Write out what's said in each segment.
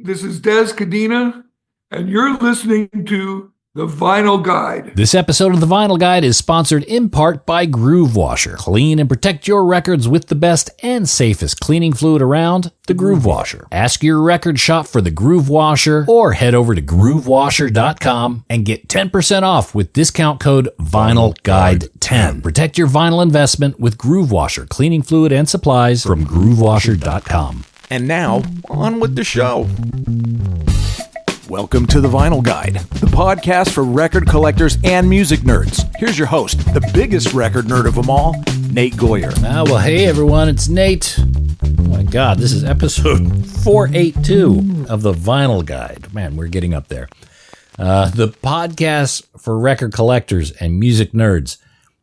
This is Dez Cadena, and you're listening to The Vinyl Guide. This episode of The Vinyl Guide is sponsored in part by Groove Washer. Clean and protect your records with the best and safest cleaning fluid around, the Groove Washer. Ask your record shop for the Groove Washer or head over to groovewasher.com and get 10% off with discount code VinylGuide10. Protect your vinyl investment with Groove Washer cleaning fluid and supplies from groovewasher.com. And now, on with the show. Welcome to The Vinyl Guide, the podcast for record collectors and music nerds. Here's your host, the biggest record nerd of them all, Nate Goyer. Well, hey everyone, it's Nate. Oh my God, this is episode 482 of The Vinyl Guide. Man, we're getting up there. The podcast for record collectors and music nerds.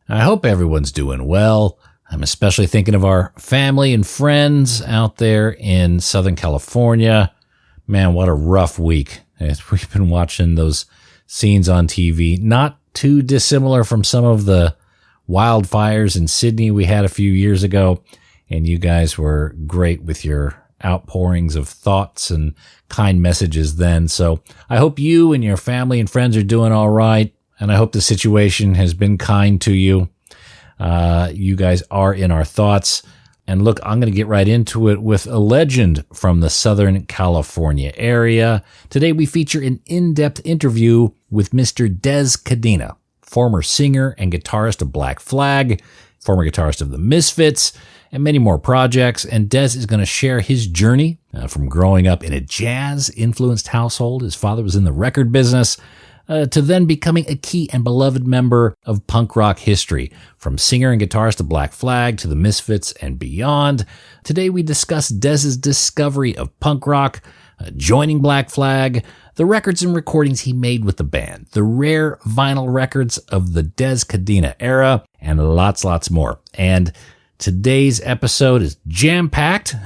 I hope everyone's doing well. I'm especially thinking of our family and friends out there in Southern California. Man, what a rough week. We've been watching those scenes on TV, not too dissimilar from some of the wildfires in Sydney we had a few years ago. And you guys were great with your outpourings of thoughts and kind messages then. So I hope you and your family and friends are doing all right. And I hope the situation has been kind to you. You guys are in our thoughts. And look, I'm going to get right into it with a legend from the Southern California area. Today we feature an in-depth interview with Mr. Dez Cadena, former singer and guitarist of Black Flag, former guitarist of the Misfits, and many more projects. And Dez is going to share his journey from growing up in a jazz-influenced household. His father was in the record business. To then becoming a key and beloved member of punk rock history, from singer and guitarist of Black Flag to the Misfits and beyond. Today we discuss Dez's discovery of punk rock, joining Black Flag, the records and recordings he made with the band, the rare vinyl records of the Dez Cadena era, and lots more. And today's episode is jam-packed.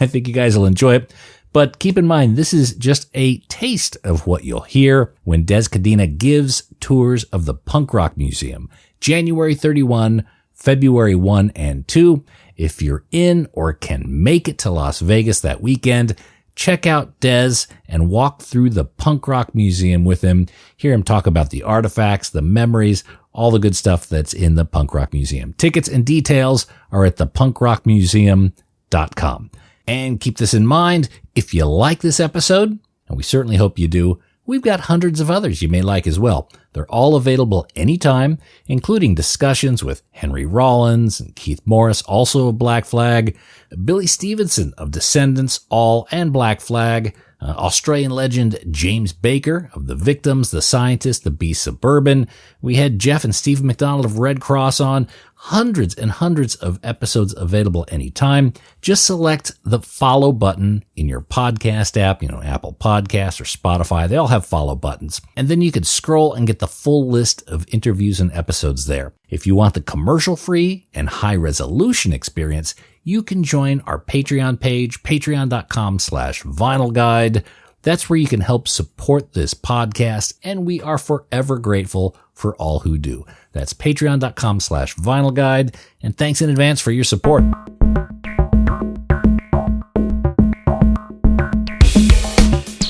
I think you guys will enjoy it. But keep in mind, this is just a taste of what you'll hear when Dez Cadena gives tours of the Punk Rock Museum, January 31, February 1 and 2. If you're in or can make it to Las Vegas that weekend, check out Dez and walk through the Punk Rock Museum with him. Hear him talk about the artifacts, the memories, all the good stuff that's in the Punk Rock Museum. Tickets and details are at thepunkrockmuseum.com. And keep this in mind, if you like this episode, and we certainly hope you do, we've got hundreds of others you may like as well. They're all available anytime, including discussions with Henry Rollins and Keith Morris, also of Black Flag, Billy Stevenson of Descendants, All and Black Flag, Australian legend James Baker of The Victims, The Scientist, The Beast Suburban. We had Jeff and Stephen McDonald of Red Cross on. Hundreds and hundreds of episodes available anytime. Just select the follow button in your podcast app, Apple Podcasts or Spotify. They all have follow buttons. And then you can scroll and get the full list of interviews and episodes there. If you want the commercial-free and high-resolution experience, you can join our Patreon page, patreon.com/vinylguide. That's where you can help support this podcast, and we are forever grateful for all who do. That's patreon.com/vinylguide, and thanks in advance for your support.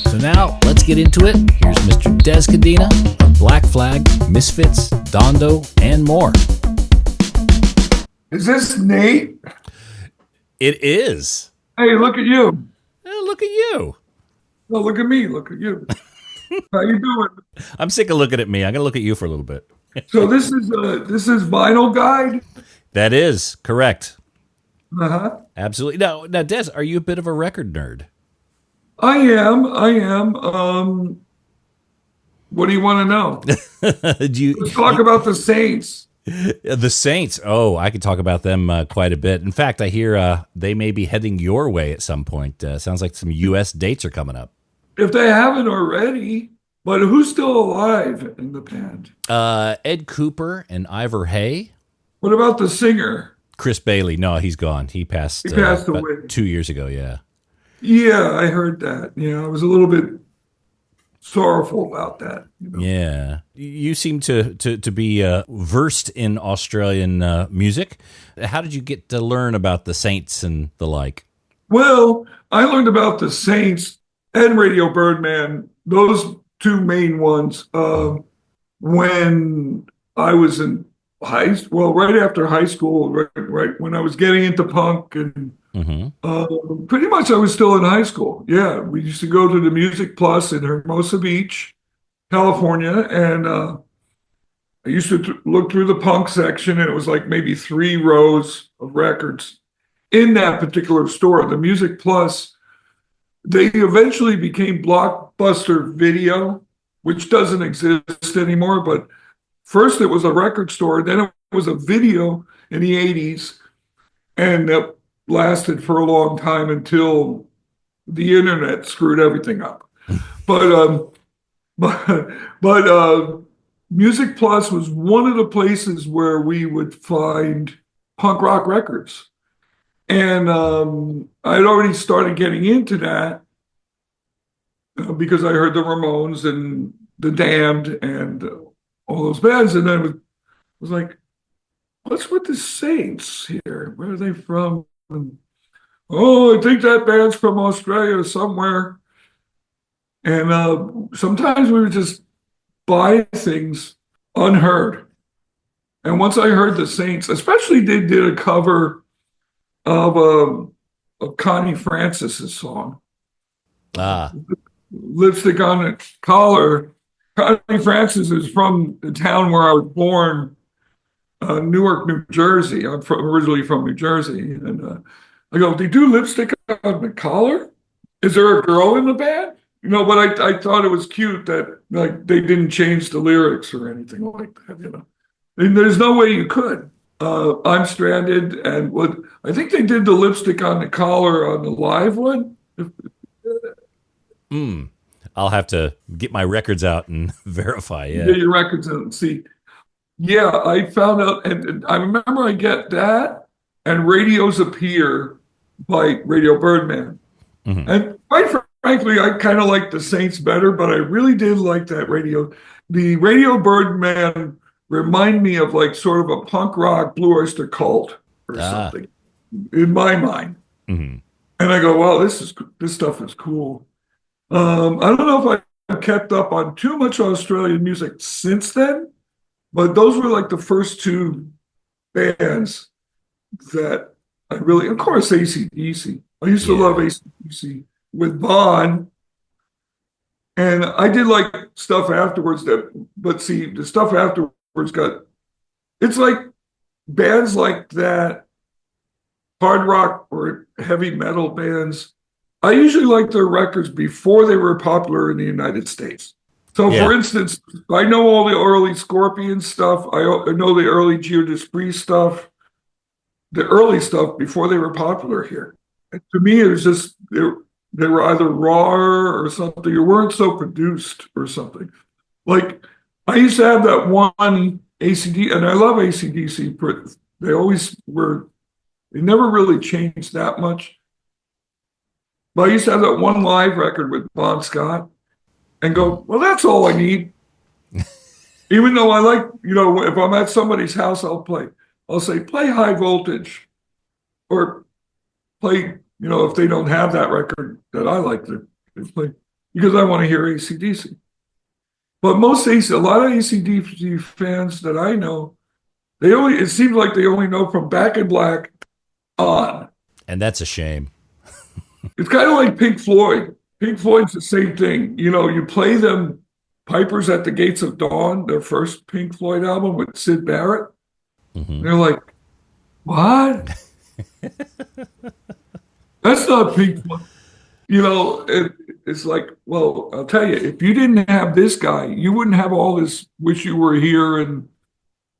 So now, let's get into it. Here's Mr. Dez Cadena of Black Flag, Misfits, Dondo, and more. Is this Nate? It is. Hey, look at you. Look at you. No, look at me. Look at you. How you doing? I'm sick of looking at me. I'm going to look at you for a little bit. So this is Vinyl Guide? That is correct. Uh-huh. Absolutely. Now, Dez, are you a bit of a record nerd? I am. What do you want to know? Let's talk about the Saints. The Saints. Oh, I could talk about them quite a bit. In fact, I hear they may be heading your way at some point. Sounds like some U.S. dates are coming up. If they haven't already. But who's still alive in the band? Ed Cooper and Ivor Hay. What about the singer? Chris Bailey. No, he's gone. He passed away 2 years ago, yeah. Yeah, I heard that. I was a little bit sorrowful about that. Yeah. You seem to be versed in Australian music. How did you get to learn about the Saints and the like? Well, I learned about the Saints and Radio Birdman, those two main ones. When I was in right after high school, right when I was getting into punk, and pretty much I was still in high school. Yeah, we used to go to the Music Plus in Hermosa Beach, California, and I used to look through the punk section, and it was like maybe 3 rows of records in that particular store. The Music Plus, they eventually became Blockbuster Video, which doesn't exist anymore. But first it was a record store, then it was a video in the 80s, and that lasted for a long time until the internet screwed everything up. But Music Plus was one of the places where we would find punk rock records. And I'd already started getting into that because I heard the Ramones and the Damned and all those bands. And then I was like, what's with the Saints here? Where are they from? And, I think that band's from Australia somewhere. And sometimes we would just buy things unheard. And once I heard the Saints, especially they did a cover of Connie Francis's song. Lipstick on the Collar. Connie Francis is from the town where I was born, Newark, New Jersey. I'm originally from New Jersey. And I go, they do Lipstick on the Collar? Is there a girl in the band? But I thought it was cute that like they didn't change the lyrics or anything like that, And there's no way you could. I'm Stranded, and I think they did the Lipstick on the Collar on the live one. I'll have to get my records out and verify. Yeah, get your records out and see. Yeah, I found out, and I remember I get that and Radios Appear by Radio Birdman, and quite frankly, I kind of like the Saints better, but I really did like that radio. The Radio Birdman remind me of like sort of a punk rock Blue Öyster Cult or something in my mind. And I go, wow, this stuff is cool. I don't know if I've kept up on too much Australian music since then, but those were like the first 2 bands that I really, of course, AC/DC. I used to love AC/DC with Vaughn, and I did like stuff afterwards but see, the stuff afterwards it's like bands like that, hard rock or heavy metal bands. I usually like their records before they were popular in the United States. So for instance, I know all the early Scorpion stuff. I know the early Judas Priest stuff, the early stuff before they were popular here. And to me, it was just, they were either raw or something, or weren't so produced or something. Like, I used to have that one ACD, and I love AC/DC. They always were, they never really changed that much. But I used to have that one live record with Bon Scott and go, well, that's all I need. Even though I like, if I'm at somebody's house, I'll say, play High Voltage, or play, if they don't have that record that I like to play, because I want to hear AC/DC. But a lot of AC/DC fans that I know, it seems like they only know from Back in Black on. And that's a shame. It's kind of like Pink Floyd. Pink Floyd's the same thing. You play them Pipers at the Gates of Dawn, their first Pink Floyd album with Syd Barrett. And they're like, what? That's not Pink Floyd. It's like, well, I'll tell you, if you didn't have this guy, you wouldn't have all this Wish You Were Here and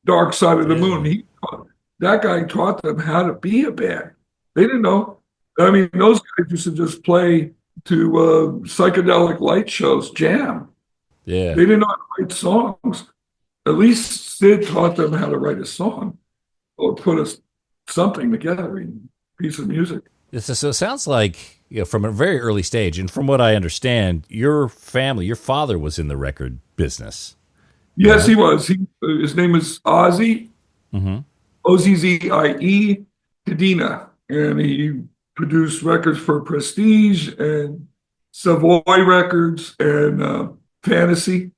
Dark Side of the Moon. That guy taught them how to be a band. They didn't know. I mean, those guys used to just play to psychedelic light shows, jam. Yeah. They didn't know how to write songs. At least Sid taught them how to write a song or put something together in a piece of music. So it sounds like, from a very early stage, and from what I understand, your father was in the record business. Yes, he was. His name is Ozzie, Ozzie Cadena, and he produced records for Prestige, and Savoy Records and Fantasy,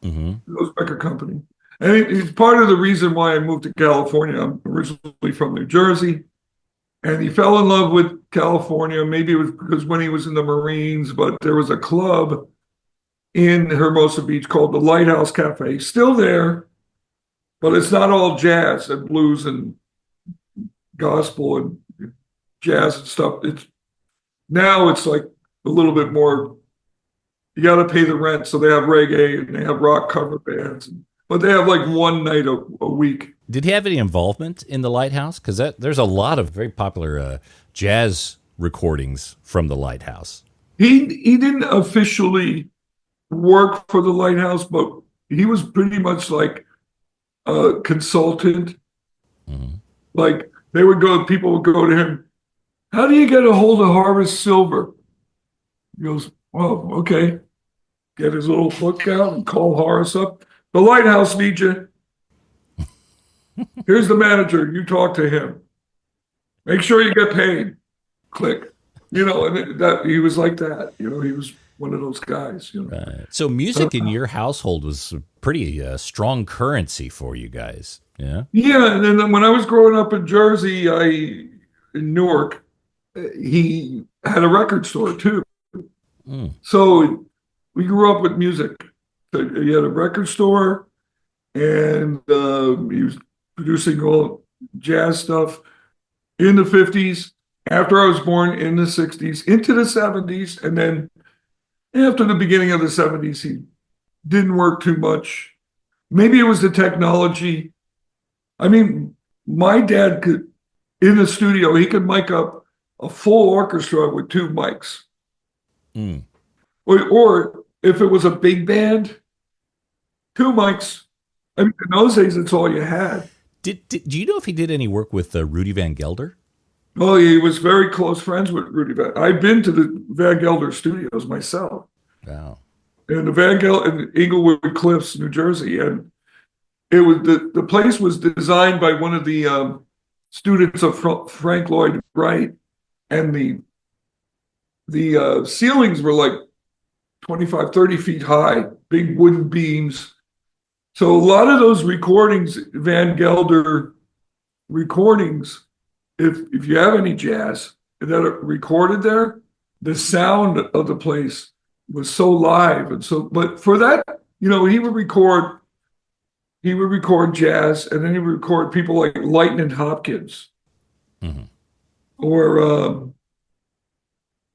Mm-hmm. those record company. And it's part of the reason why I moved to California. I'm originally from New Jersey, and he fell in love with California. Maybe it was because when he was in the Marines, but there was a club in Hermosa Beach called the Lighthouse Cafe, still there, but it's not all jazz and blues and gospel and jazz and stuff. Now it's like a little bit more, you got to pay the rent. So they have reggae and they have rock cover bands, but they have like one night a week. Did he have any involvement in the Lighthouse? Because there's a lot of very popular jazz recordings from the Lighthouse. He didn't officially work for the Lighthouse, but he was pretty much like a consultant. Mm-hmm. Like people would go to him, how do you get a hold of Harvest Silver? He goes, well, okay. Get his little book out and call Horace up. The Lighthouse needs you. Here's the manager. You talk to him. Make sure you get paid. Click. And that he was like that. He was one of those guys. Right. So music in your household was a pretty strong currency for you guys. Yeah. Yeah, and then when I was growing up in Jersey, in Newark, he had a record store too. Mm. So we grew up with music. He had a record store, and he was producing all jazz stuff in the 50s, after I was born in the 60s, into the 70s, and then after the beginning of the 70s, he didn't work too much. Maybe it was the technology. I mean, my dad could, in the studio, he could mic up a full orchestra with 2 mics. Mm. Or if it was a big band, 2 mics. I mean, in those days, it's all you had. Do you know if he did any work with Rudy Van Gelder? Oh, he was very close friends with Rudy Van. I've been to the Van Gelder studios myself. Wow. And the Van Gelder in Inglewood Cliffs, New Jersey, and it was the place was designed by one of the students of Frank Lloyd Wright, and the ceilings were like 25, 30 feet high, big wooden beams. So a lot of those recordings, Van Gelder recordings, if you have any jazz that are recorded there, the sound of the place was so live. And so, but for that, he would record jazz, and then he would record people like Lightnin Hopkins, mm-hmm. or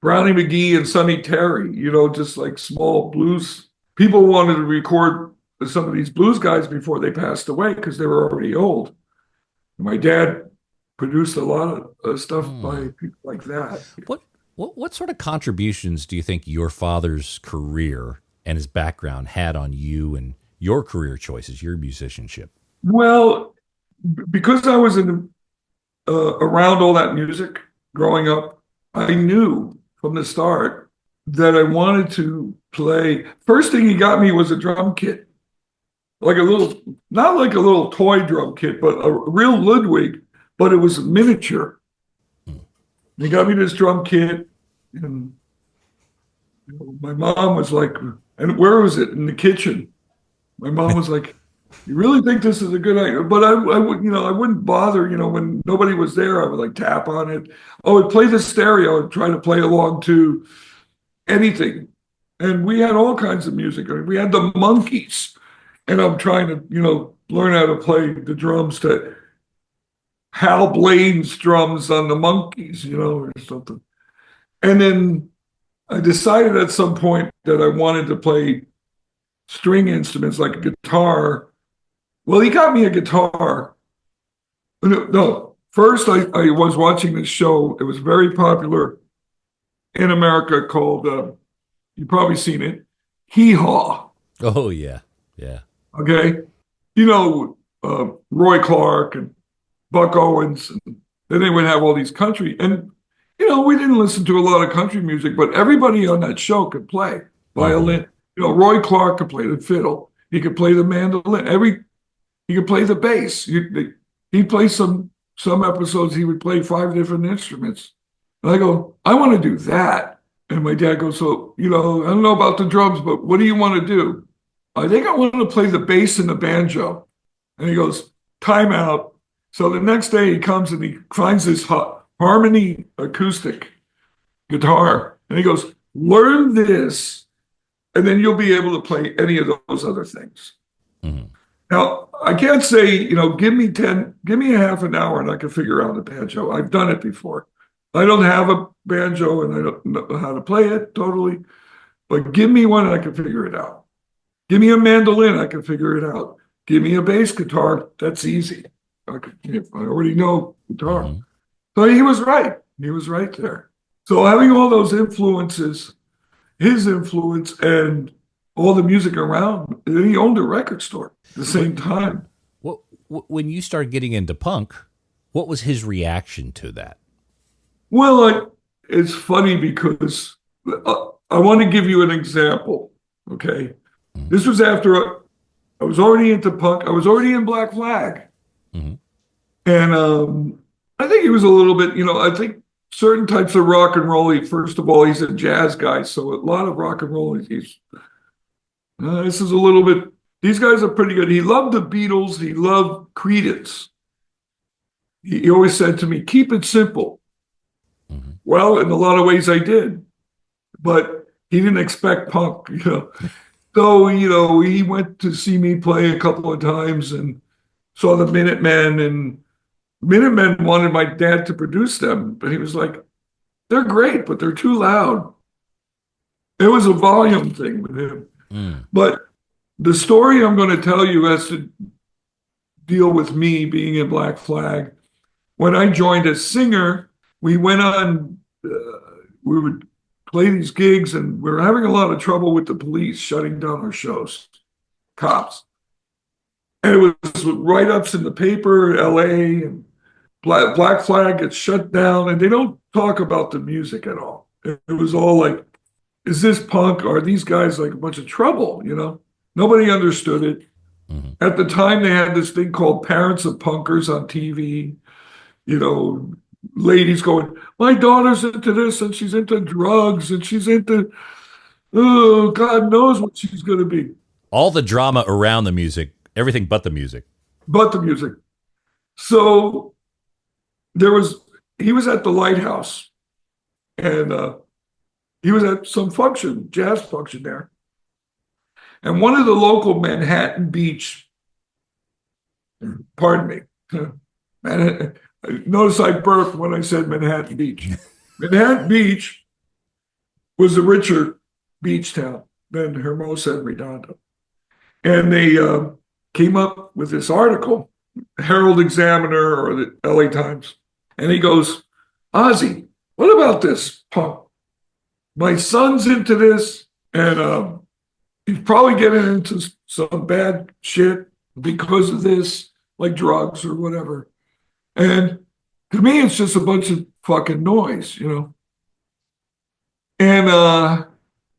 Brownie McGee and Sonny Terry, just like small blues. People wanted to record some of these blues guys before they passed away because they were already old. My dad produced a lot of stuff by people like that. What sort of contributions do you think your father's career and his background had on you and your career choices, your musicianship? Well, because I was around all that music growing up, I knew from the start that I wanted to play. First thing he got me was a drum kit. Not like a little toy drum kit, but a real Ludwig, but it was miniature. He got me this drum kit, and my mom was like, and where was it? In the kitchen. My mom was like, you really think this is a good idea? But I wouldn't bother, when nobody was there, I would like tap on it. I would play the stereo and try to play along to anything. And we had all kinds of music. I mean, we had the Monkees. And I'm trying to, learn how to play the drums to Hal Blaine's drums on the Monkees, or something. And then I decided at some point that I wanted to play string instruments like a guitar. Well, he got me a guitar. No, first I was watching this show. It was very popular in America called, you've probably seen it, Hee Haw. Oh, yeah. Yeah. Okay. Roy Clark and Buck Owens. And then they would have all these country. And, we didn't listen to a lot of country music, but everybody on that show could play violin. Roy Clark could play the fiddle. He could play the mandolin. He could play the bass. He'd play some episodes, he would play 5 different instruments. And I go, I want to do that. And my dad goes, so, I don't know about the drums, but what do you want to do? I think I want to play the bass and the banjo. And he goes, time out. So the next day he comes and he finds this harmony acoustic guitar. And he goes, learn this, and then you'll be able to play any of those other things. Mm-hmm. Now, I can't say, give me a half an hour and I can figure out the banjo. I've done it before. I don't have a banjo and I don't know how to play it totally, but give me one and I can figure it out. Give me a mandolin, I can figure it out. Give me a bass guitar, that's easy. I already know guitar. Mm-hmm. So he was right. He was right there. So having all those influences, his influence and all the music around, and he owned a record store at the same time. When you started getting into punk, what was his reaction to that? Well, it's funny because I want to give you an example, okay? Mm-hmm. This was after I was already into punk. I was already in Black Flag. Mm-hmm. And I think he was a little bit, I think certain types of rock and roll, first of all, he's a jazz guy, so a lot of rock and roll, this is a little bit, these guys are pretty good. He loved the Beatles. He loved Creedence. He always said to me, keep it simple. Mm-hmm. Well, in a lot of ways I did, but he didn't expect punk, So, he went to see me play a couple of times and saw the Minutemen, and Minutemen wanted my dad to produce them, but he was like, they're great, but they're too loud. It was a volume thing with him. Mm. But the story I'm going to tell you has to deal with me being in Black Flag. When I joined as singer, we went on, we would play these gigs, and we were having a lot of trouble with the police shutting down our shows, cops. And it was write-ups in the paper, LA, and Black Flag gets shut down, and they don't talk about the music at all. It was all like, is this punk? Are these guys like a bunch of trouble, Nobody understood it. Mm-hmm. At the time, they had this thing called Parents of Punkers on TV, ladies going, my daughter's into this, and she's into drugs, and she's into, God knows what she's going to be. All the drama around the music, everything but the music. But the music. So he was at the Lighthouse, and he was at some function, jazz function there. And one of the local Manhattan Beach, pardon me, notice I burped when I said Manhattan Beach. Manhattan Beach was a richer beach town than Hermosa and Redondo. And they came up with this article, Herald Examiner or the LA Times. And he goes, Ozzie, what about this punk? My son's into this, and he's probably getting into some bad shit because of this, like drugs or whatever. And to me, it's just a bunch of fucking noise, And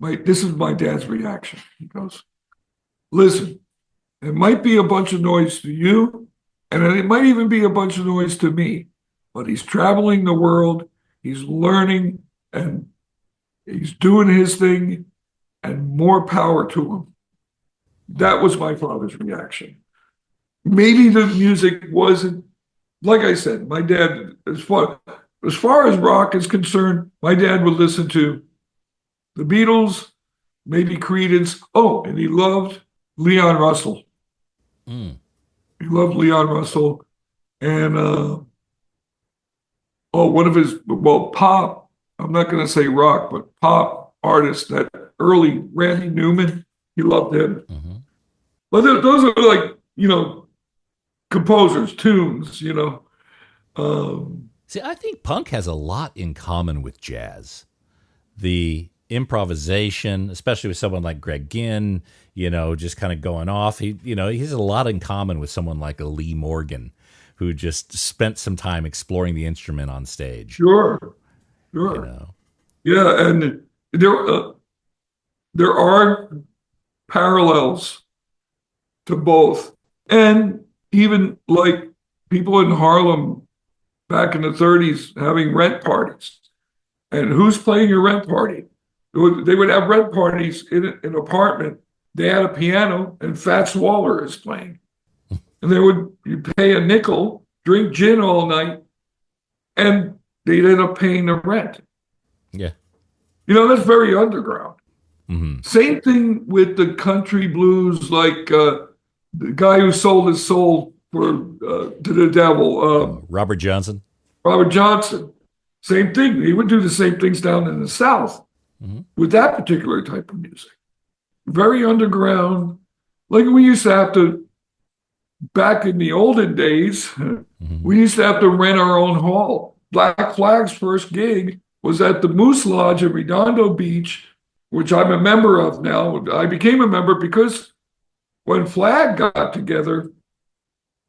this is my dad's reaction. He goes, listen, it might be a bunch of noise to you, and it might even be a bunch of noise to me, but he's traveling the world, he's learning, and he's doing his thing, and more power to him. That was my father's reaction. Maybe the music wasn't, like I said, my dad, as far as rock is concerned, my dad would listen to the Beatles, maybe Creedence. Oh, and he loved Leon Russell. Mm. He loved Leon Russell. And, one of his, pop, I'm not going to say rock, but pop artists, that early Randy Newman, he loved him. Mm-hmm. But those are like, composers, tunes, See, I think punk has a lot in common with jazz. The improvisation, especially with someone like Greg Ginn, just kind of going off. He has a lot in common with someone like a Lee Morgan, who just spent some time exploring the instrument on stage. Sure. Yeah, and there are parallels to both. And even like people in Harlem back in the 30s having rent parties. And who's playing your rent party? They would have rent parties in an apartment. They had a piano, and Fats Waller is playing. And you pay a nickel, drink gin all night, and they'd end up paying the rent. Yeah. That's very underground. Mm-hmm. Same thing with the country blues, like the guy who sold his soul to the devil. Robert Johnson. Robert Johnson. Same thing. He would do the same things down in the South with that particular type of music. Very underground. Like we used to have to, back in the olden days, we used to have to rent our own hall. Black Flag's first gig was at the Moose Lodge in Redondo Beach, which I'm a member of now. I became a member because when Flag got together,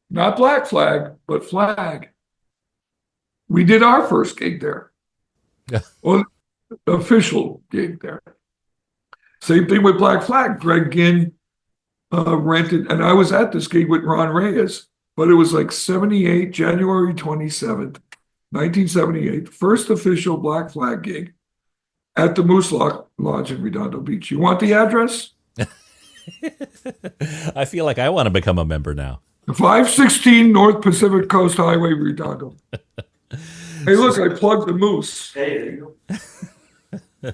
not Black Flag, but Flag, we did our first gig there. Yeah. Well, official gig there. Same thing with Black Flag. Greg Ginn rented, and I was at this gig with Ron Reyes, but it was like 78, January 27th, 1978, first official Black Flag gig at the Moose Lodge in Redondo Beach. You want the address? I feel like I want to become a member now. 516 North Pacific Coast Highway, Redondo. Hey, look, I plugged the Moose. Hey, there you go.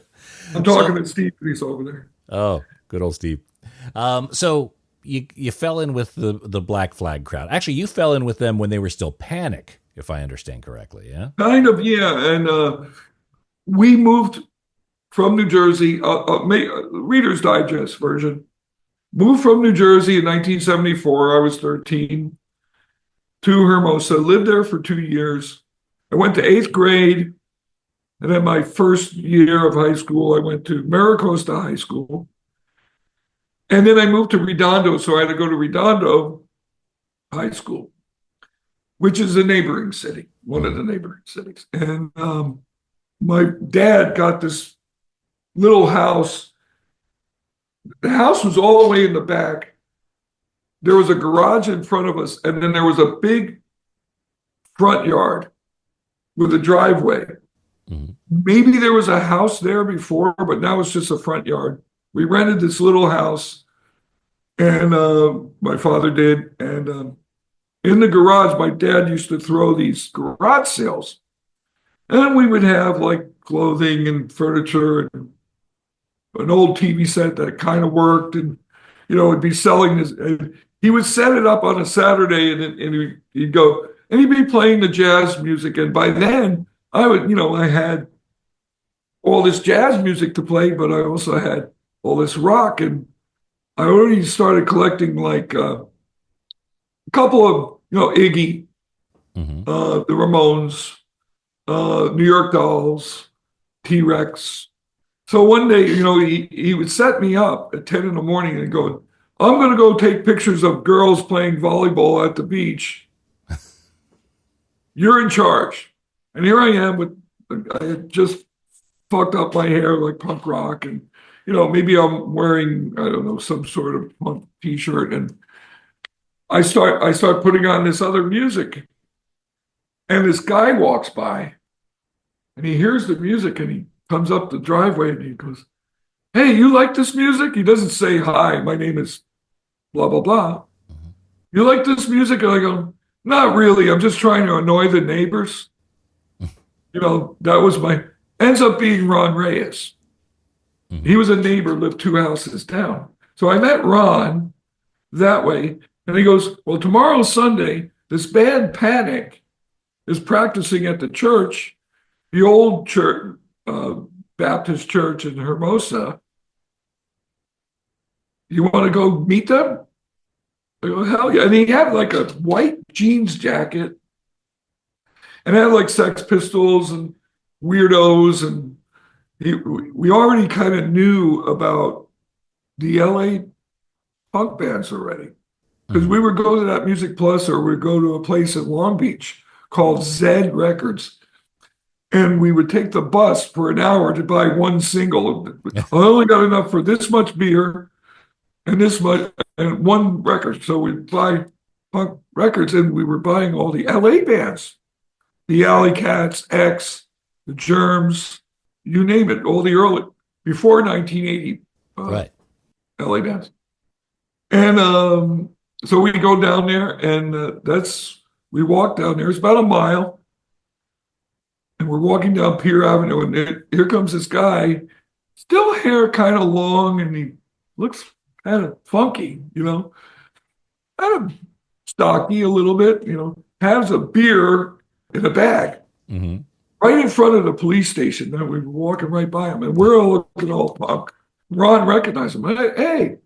I'm talking to Steve. He's over there. Oh, good old Steve. So you fell in with the Black Flag crowd. Actually, you fell in with them when they were still Panic, if I understand correctly, yeah? Kind of, yeah. And we moved from New Jersey, Reader's Digest version. Moved from New Jersey in 1974. I was 13 to Hermosa. Lived there for 2 years. I went to 8th grade. And then my first year of high school, I went to Maricosta High School. And then I moved to Redondo, so I had to go to Redondo High School, which is a neighboring city, one of the neighboring cities. And my dad got this little house. The house was all the way in the back. There was a garage in front of us, and then there was a big front yard with a driveway. Mm-hmm. Maybe there was a house there before, but now it's just a front yard. We rented this little house, and my father did. And in the garage, my dad used to throw these garage sales. And we would have like clothing and furniture and an old TV set that kind of worked. And, it'd be selling this. And he would set it up on a Saturday, and he'd go, and he'd be playing the jazz music. And by then, I had all this jazz music to play, but I also had all this rock. And I already started collecting like a couple of, Iggy, the Ramones, New York Dolls, T-Rex. So one day, he would set me up at 10 in the morning and go, I'm going to go take pictures of girls playing volleyball at the beach. You're in charge. And here I am I had just fucked up my hair like punk rock. And, maybe I'm wearing, I don't know, some sort of punk t-shirt. And I start putting on this other music. And this guy walks by and he hears the music and he comes up the driveway and he goes, hey, you like this music? He doesn't say, hi, my name is blah, blah, blah. Mm-hmm. You like this music? And I go, not really. I'm just trying to annoy the neighbors. That was ends up being Ron Reyes. Mm-hmm. He was a neighbor, lived 2 houses down. So I met Ron that way. And he goes, well, tomorrow's Sunday. This band Panic is practicing at the church, the old church, Baptist church in Hermosa. You want to go meet them? I go, hell yeah. And he had like a white jeans jacket. And had like Sex Pistols and Weirdos, and we already kind of knew about the LA punk bands already. Because we would go to that Music Plus, or we'd go to a place in Long Beach called Zed Records. And we would take the bus for an hour to buy one single. I only got enough for this much beer and this much, and one record. So we'd buy punk records, and we were buying all the LA bands. The Alley Cats, X, the Germs, you name it, all the early. before 1980. Right. LA Dance. And so we go down there, and we walk down there. It's about a mile. And we're walking down Pier Avenue, and here comes this guy, still hair kind of long, and he looks kind of funky, kind of stocky a little bit, has a beer in a bag right in front of the police station. And we were walking right by him, and we're all looking all punk. Ron recognized him. Hey,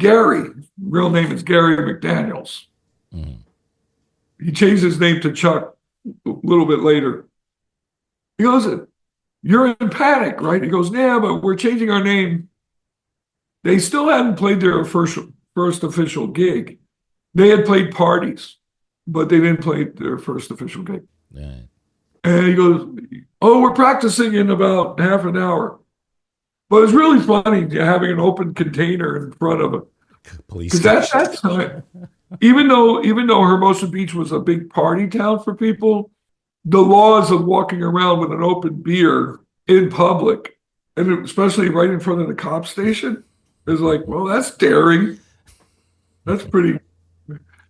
Gary. Real name is Gary McDaniels. He changed his name to Chuck a little bit later. He goes, "You're in Panic, right?" He goes, "Yeah, but we're changing our name." They still hadn't played their first official gig. They had played parties, but they didn't play their first official gig. Right. And he goes, "Oh, we're practicing in about half an hour." But it's really funny having an open container in front of it. Police. Because that time, even though Hermosa Beach was a big party town for people, the laws of walking around with an open beer in public, and especially right in front of the cop station, is like, well, that's daring. That's pretty.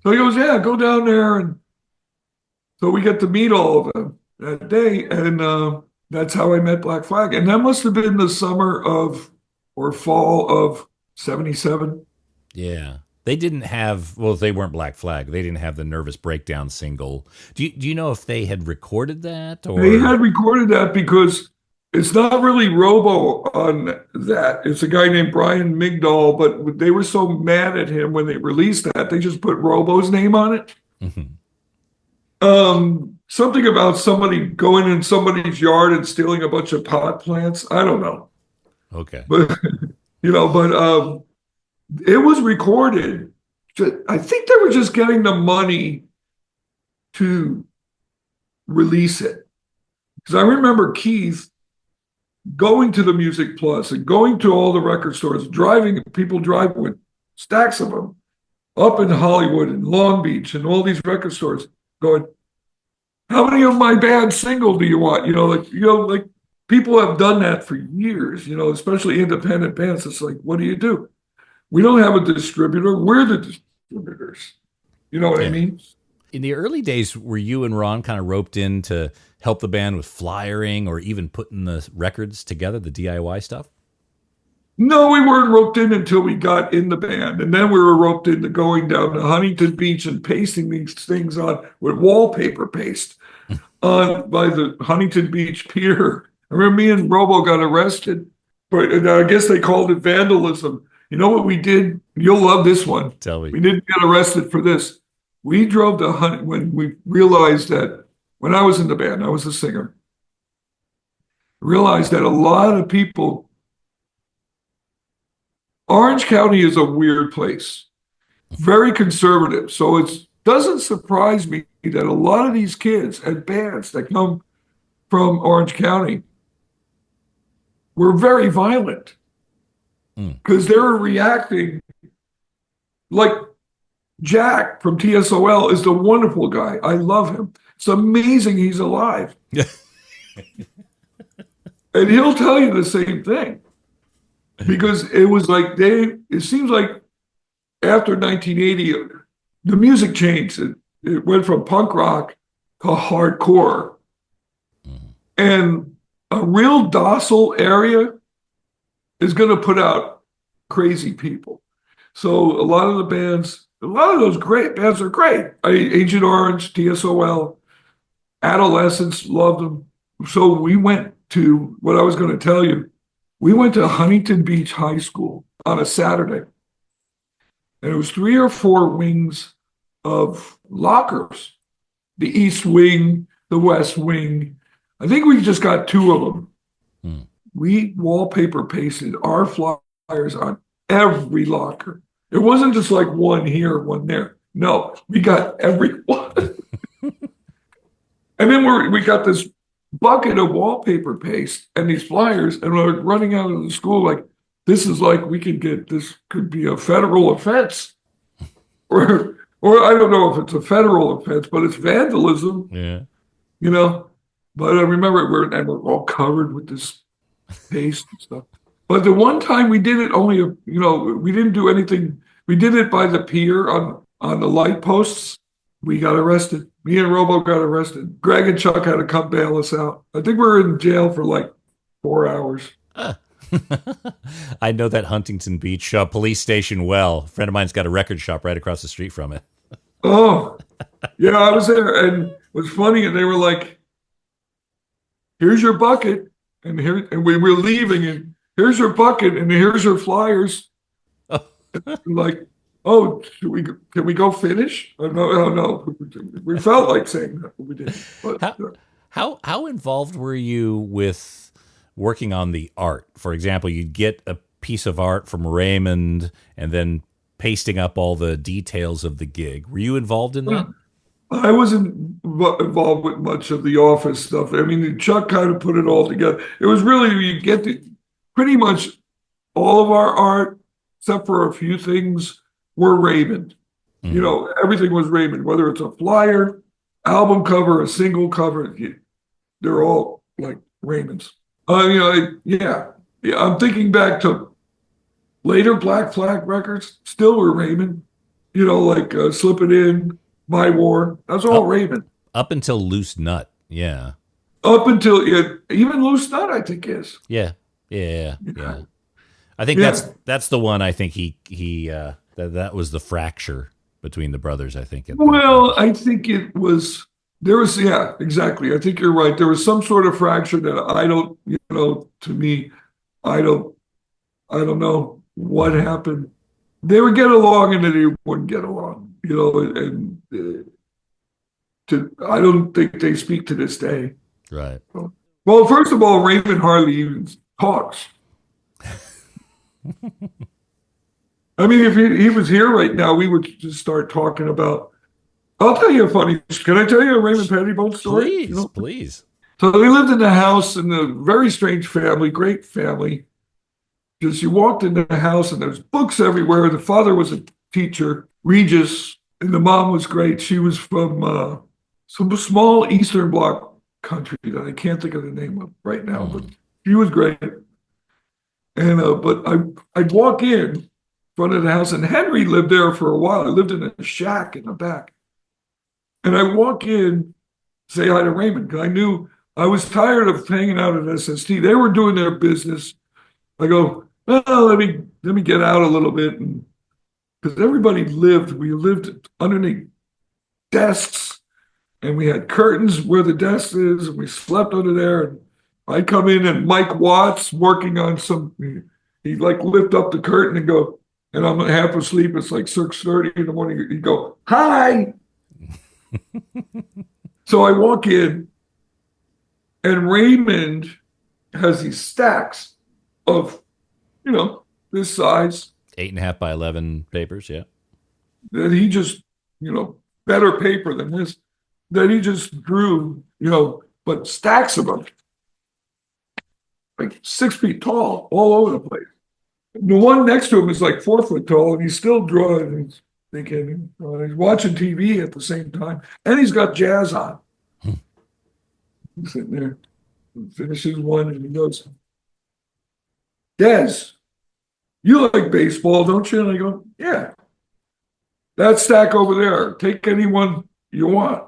So he goes, "Yeah, go down there." And so we get to meet all of them that day. And that's how I met Black Flag. And that must have been the summer of or fall of 77. Yeah. They didn't have, well, they weren't Black Flag. They didn't have the Nervous Breakdown single. Do you know if they had recorded that? Or They had recorded that because it's not really Robo on that. It's a guy named Brian Migdal, but they were so mad at him when they released that, they just put Robo's name on it. Something about somebody going in somebody's yard and stealing a bunch of pot plants. I don't know. Okay. But, it was recorded. I think they were just getting the money to release it. Because I remember Keith going to the Music Plus and going to all the record stores, people driving with stacks of them up in Hollywood and Long Beach and all these record stores going, "How many of my band single do you want?" Like people have done that for years, especially independent bands. It's like, what do you do? We don't have a distributor. We're the distributors. You know what I mean? In the early days, were you and Ron kind of roped in to help the band with flyering or even putting the records together, the DIY stuff? No, we weren't roped in until we got in the band. And then we were roped into going down to Huntington Beach and pasting these things on with wallpaper paste on by the Huntington Beach Pier. I remember me and Robo got arrested, but I guess they called it vandalism. You know what we did? You'll love this one. Tell me. We didn't get arrested for this. We drove to when we realized that when I was in the band, I was a singer, realized that a lot of people, Orange County is a weird place, very conservative. So it doesn't surprise me that a lot of these kids and bands that come from Orange County were very violent. Because they were reacting like Jack from TSOL is the wonderful guy. I love him. It's amazing he's alive. And he'll tell you the same thing. Because it was like it seems like after 1980, the music changed. It went from punk rock to hardcore. And a real docile area is going to put out crazy people. So a lot of those great bands are great. Agent Orange, TSOL, Adolescents, loved them. So we went to, what I was going to tell you, we went to Huntington Beach High School on a Saturday. And it was 3 or 4 wings of lockers. The East Wing, the West Wing. I think we just got 2 of them. We wallpaper pasted our flyers on every locker. It wasn't just like one here, one there. No, we got every one. And then we got this bucket of wallpaper paste and these flyers, and we're running out of the school like, this could be a federal offense. Or I don't know if it's a federal offense, but it's vandalism. Yeah. But I remember we're all covered with this paste and stuff. But the one time we did it only, we didn't do anything. We did it by the pier on the light posts. We got arrested. Me and Robo got arrested. Greg and Chuck had to come bail us out. I think we were in jail for like 4 hours. I know that Huntington Beach police station well. A friend of mine's got a record shop right across the street from it. Oh, yeah, I was there, and it was funny. And they were like, "Here's your bucket," and we were leaving, and here's your bucket, and here's your flyers. Like, oh, can we go finish? Oh, no. We felt like saying that, but we didn't. But, how involved were you with working on the art? For example, you'd get a piece of art from Raymond and then pasting up all the details of the gig. Were you involved in that? I wasn't involved with much of the office stuff. I mean, Chuck kind of put it all together. It was really, you get pretty much all of our art, except for a few things, were Raymond. Everything was Raymond, whether it's a flyer, album cover, a single cover, they're all like Raymond's. Yeah. I'm thinking back to later Black Flag records, still were Raymond. Like Slip It In, My War. That's all Raymond. Up until Loose Nut, yeah. Up until even Loose Nut, I think is. Yeah. I think that's the one. I think he that was the fracture between the brothers. I think. I think it was. There was, exactly. I think you're right. There was some sort of fracture that I don't, to me, I don't know what happened. They would get along and then they wouldn't get along, and I don't think they speak to this day. Right. Well, first of all, Raymond hardly even talks. I mean, if he was here right now, we would just start talking about. I'll tell you a funny. Can I tell you a Raymond Pettibone story? Please. So they lived in a house in a very strange family, great family. Just you walked into the house and there's books everywhere. The father was a teacher, Regis, and the mom was great. She was from some small Eastern Bloc country that I can't think of the name of right now, but she was great. And but I'd walk in front of the house, and Henry lived there for a while. He lived in a shack in the back. And I walk in, say hi to Raymond, because I knew I was tired of hanging out at SST. They were doing their business. I go, well, let me get out a little bit, and because everybody we lived underneath desks, and we had curtains where the desk is, and we slept under there. And I'd come in, and Mike Watts working on he'd like lift up the curtain and go, and I'm half asleep. It's like 6:30 in the morning. He'd go, hi. So I walk in, and Raymond has these stacks of, this size. 8.5 by 11 papers, yeah. That he just, better paper than this, that he just drew, but stacks of them. Like 6 feet tall, all over the place. The one next to him is like 4 foot tall, and he's still drawing. He's thinking, he's watching TV at the same time, and he's got jazz on. He's sitting there, he finishes one, and he goes, Dez, you like baseball, don't you? And I go, yeah. That stack over there, take any one you want.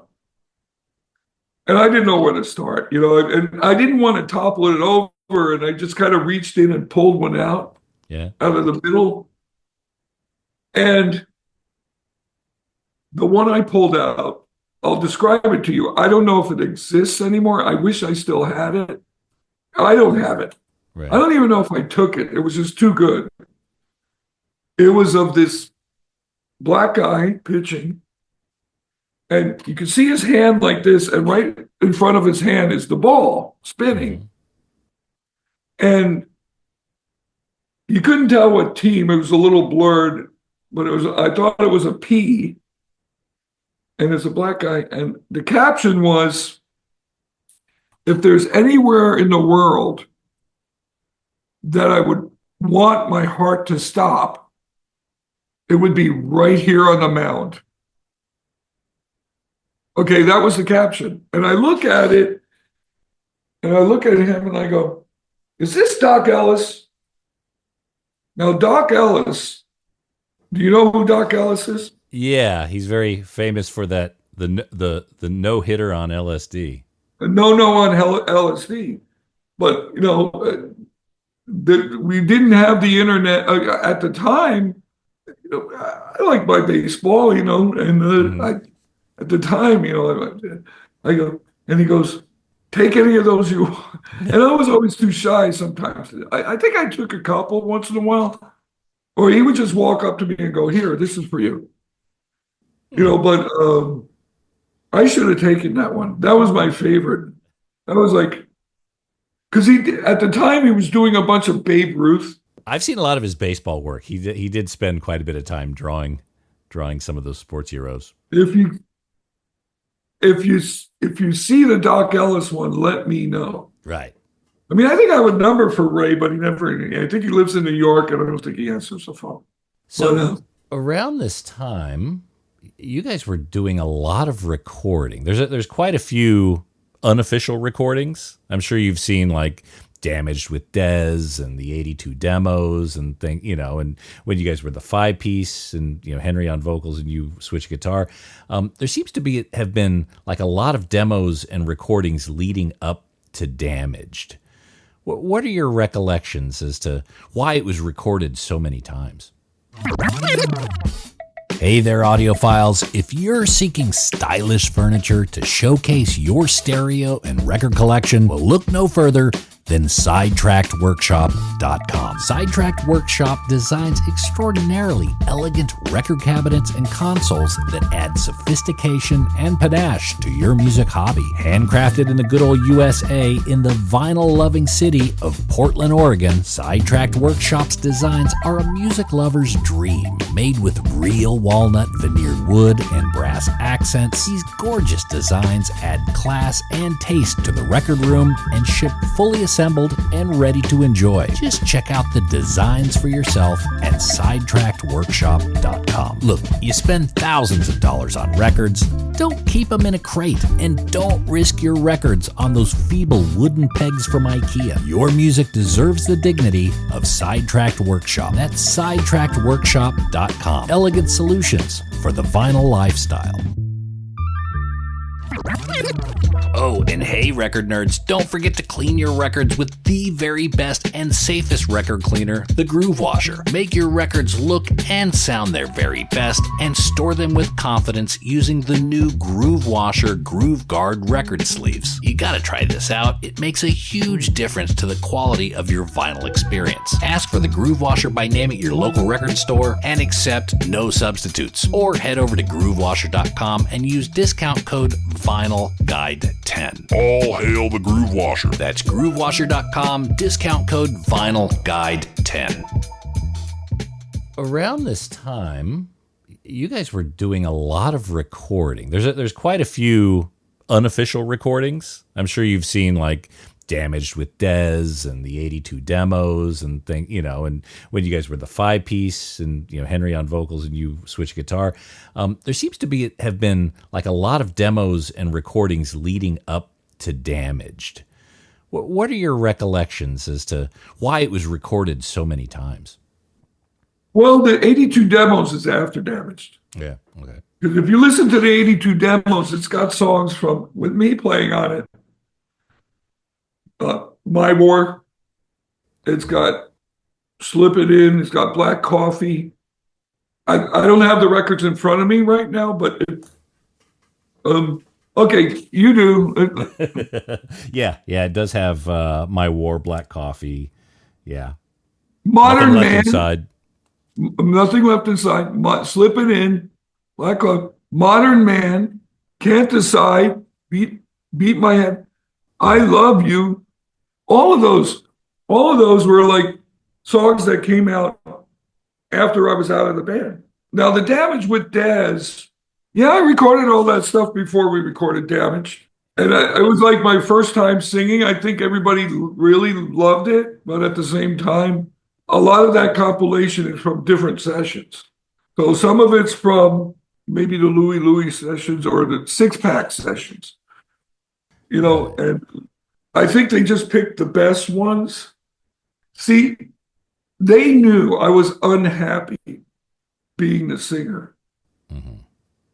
And I didn't know where to start, and I didn't want to topple it over, and I just kind of reached in and pulled one out of the middle. And the one I pulled out, I'll describe it to you. I don't know if it exists anymore. I wish I still had it. I don't have it. Right. I don't even know if I took it. It was just too good. It was of this black guy pitching, and you can see his hand like this, and right in front of his hand is the ball spinning. And you couldn't tell what team. It was a little blurred, but I thought it was a P. And it's a black guy. And the caption was, if there's anywhere in the world that I would want my heart to stop, it would be right here on the mound. Okay, that was the caption. And I look at it, and I look at him, and I go, is this Doc Ellis? Now, Doc Ellis, do you know who Doc Ellis is? Yeah, he's very famous for that the no hitter on LSD. No on LSD, but we didn't have the internet at the time. I like my baseball, and at the time, I go, and he goes, take any of those you want. And I was always too shy sometimes. I think I took a couple once in a while, or he would just walk up to me and go, here, this is for you. But I should have taken that one. That was my favorite. That was like, because at the time he was doing a bunch of Babe Ruth. I've seen a lot of his baseball work. He did spend quite a bit of time drawing some of those sports heroes. If you see the Doc Ellis one, let me know. Right. I mean, I think I have a number for Ray, but I think he lives in New York, and I don't think he answers the phone. So around this time, you guys were doing a lot of recording. There's quite a few unofficial recordings. I'm sure you've seen like Damaged with Dez and the 82 demos and and when you guys were the 5-piece and Henry on vocals and you switch guitar. There seems to have been like a lot of demos and recordings leading up to Damaged. What are your recollections as to why it was recorded so many times? Hey there, audiophiles. If you're seeking stylish furniture to showcase your stereo and record collection, well, look no further than SidetrackedWorkshop.com. Sidetracked Workshop designs extraordinarily elegant record cabinets and consoles that add sophistication and panache to your music hobby. Handcrafted in the good old USA in the vinyl-loving city of Portland, Oregon, Sidetracked Workshop's designs are a music lover's dream. Made with real walnut veneered wood and brass accents, these gorgeous designs add class and taste to the record room and ship fully assembled and ready to enjoy. Just check out the designs for yourself at SidetrackedWorkshop.com. Look, you spend thousands of dollars on records. Don't keep them in a crate, and don't risk your records on those feeble wooden pegs from IKEA. Your music deserves the dignity of Sidetracked Workshop. That's SidetrackedWorkshop.com. Elegant solutions for the vinyl lifestyle. Oh, and hey, record nerds, don't forget to clean your records with the very best and safest record cleaner, the Groove Washer. Make your records look and sound their very best and store them with confidence using the new Groove Washer Groove Guard record sleeves. You gotta try this out. It makes a huge difference to the quality of your vinyl experience. Ask for the Groove Washer by name at your local record store and accept no substitutes. Or head over to groovewasher.com and use discount code VINYLGUIDE10. All hail the Groove Washer. That's groovewasher.com, discount code VINYLGUIDE10. Around this time, you guys were doing a lot of recording. There's quite a few unofficial recordings. I'm sure you've seen like Damaged with Dez and the 82 demos and and when you guys were the 5-piece and Henry on vocals and you switch guitar. There seems to have been like a lot of demos and recordings leading up to Damaged. What are your recollections as to why it was recorded so many times? Well, the 82 demos is after Damaged. Yeah, okay. Because if you listen to the 82 demos, it's got songs with me playing on it. My War, it's got Slip It In, it's got Black Coffee. I don't have the records in front of me right now, but okay, you do. yeah, it does have My War, Black Coffee. Yeah. Modern Nothing Left Man. Inside. Nothing Left Inside. Slip It In, Black Coffee. Modern Man, Can't Decide, Beat My Head, I Love You. All of those were like songs that came out after I was out of the band. Now, the Damage with Dez, I recorded all that stuff before we recorded Damage. And it was like my first time singing. I think everybody really loved it. But at the same time, a lot of that compilation is from different sessions. So some of it's from maybe the Louie Louie sessions or the 6-pack sessions. And I think they just picked the best ones. See, they knew I was unhappy being the singer. Mm-hmm.